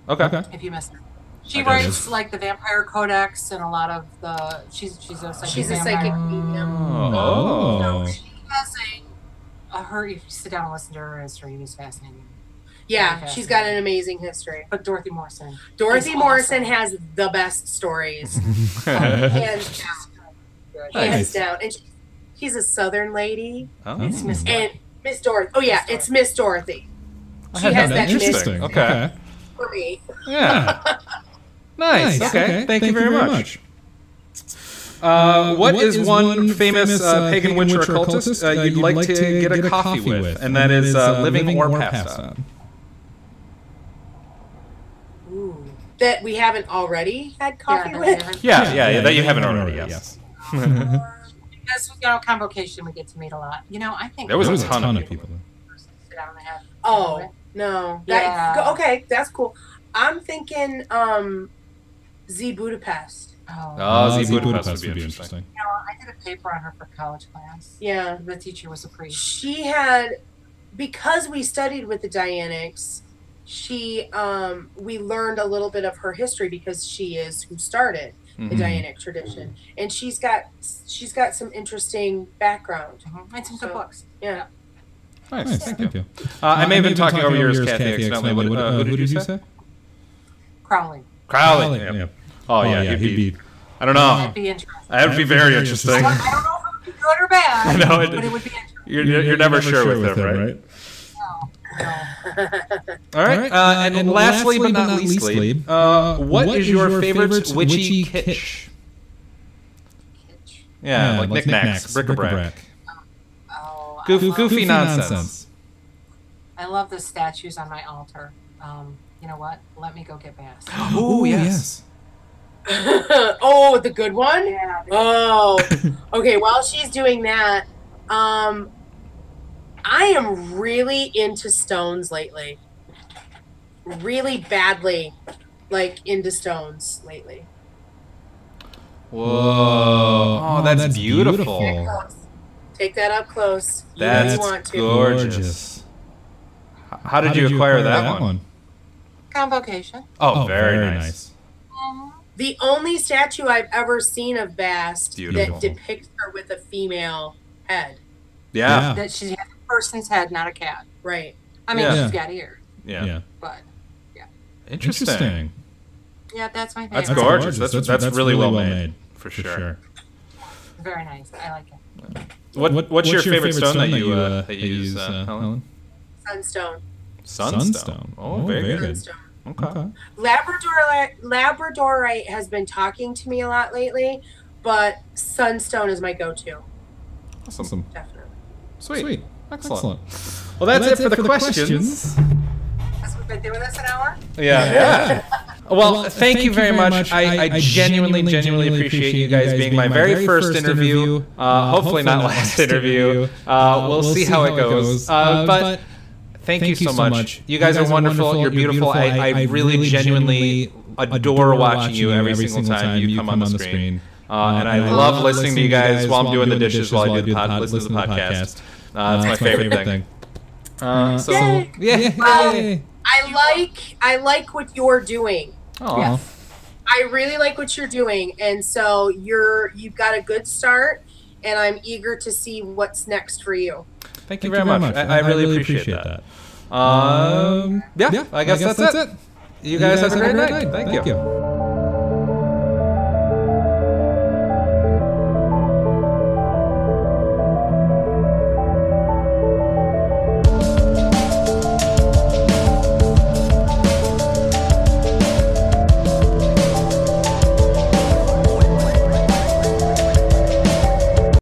Okay. If you missed her. She writes like the Vampire Codex and a lot of the. She's a psychic medium. Oh. So she has her. If you sit down and listen to her history, it is fascinating. Yeah, she's got an amazing history. But Dorothy Morrison. Morrison has the best stories. Hands down. And she's a Southern lady. Oh. It's Miss Dorothy. Oh yeah, it's Miss Dorothy. She has that interesting. Okay. For me. Yeah. Nice. Okay. Thank you very much. What is one famous pagan witch or occultist you'd like to get a coffee with? And that is living or passed on. Ooh. That we haven't already had coffee with? Yeah, that you haven't already, yes. Because, Convocation, we get to meet a lot. I think... There was a ton of people. Sit down and have No. Yeah. Okay, that's cool. I'm thinking Z Budapest. Z Budapest would be interesting. You know, I did a paper on her for college class. Yeah. The teacher was a priest. She had, because we studied with the Dianics, we learned a little bit of her history because she is who started the Dianic tradition. And she's got some interesting background. And some good books. Yeah. Nice, thank you. I may have been talking over yours, Cathy, accidentally. Who did you say? Crowley. Yeah. Oh, yeah, he'd be... I don't know. That'd be interesting. That would be very interesting. I don't know if it would be good or bad, but it would be interesting. You're never sure with him, right? No. All right. And lastly but not leastly, what is your favorite witchy kitsch? Yeah, like knickknacks, bric-a-brac. Goofy nonsense. I love the statues on my altar. You know what? Let me go get Bass. Oh, yes. Oh, the good one? Yeah. Oh. Okay, while she's doing that, I am really into stones lately. Really badly, like, into stones lately. Whoa. Oh, that's beautiful. Take that up close. That's gorgeous. How did you acquire that one? Convocation. Oh, very nice. The only statue I've ever seen of Bast that depicts her with a female head. Yeah. That she has a person's head, not a cat. Right. I mean, she's got ears. Yeah. But, yeah. Interesting. Yeah, that's my favorite. That's gorgeous. That's really well made. For sure. Very nice. I like it. What's your favorite stone that you use, Helen? Sunstone. Sunstone. Oh, very good. Sunstone. Okay. Labradorite has been talking to me a lot lately, but Sunstone is my go-to. Awesome. Definitely. Sweet. Excellent. Well, that's it for the questions. We've been doing this an hour? Yeah. Well, thank you very much. I genuinely appreciate you guys being my very first interview. Hopefully not last interview. We'll see how it goes. But thank you so much. You guys are wonderful. You're beautiful. I really genuinely adore watching you every single time you come on the screen. And I love listening to you guys while I'm doing the dishes, while I do listen to the podcast. It's my favorite thing. Yay. I like what you're doing. Oh. I really like what you're doing, and so you've got a good start, and I'm eager to see what's next for you. Thank you very much. I really appreciate that. I guess that's it. You guys have a great night. Thank you.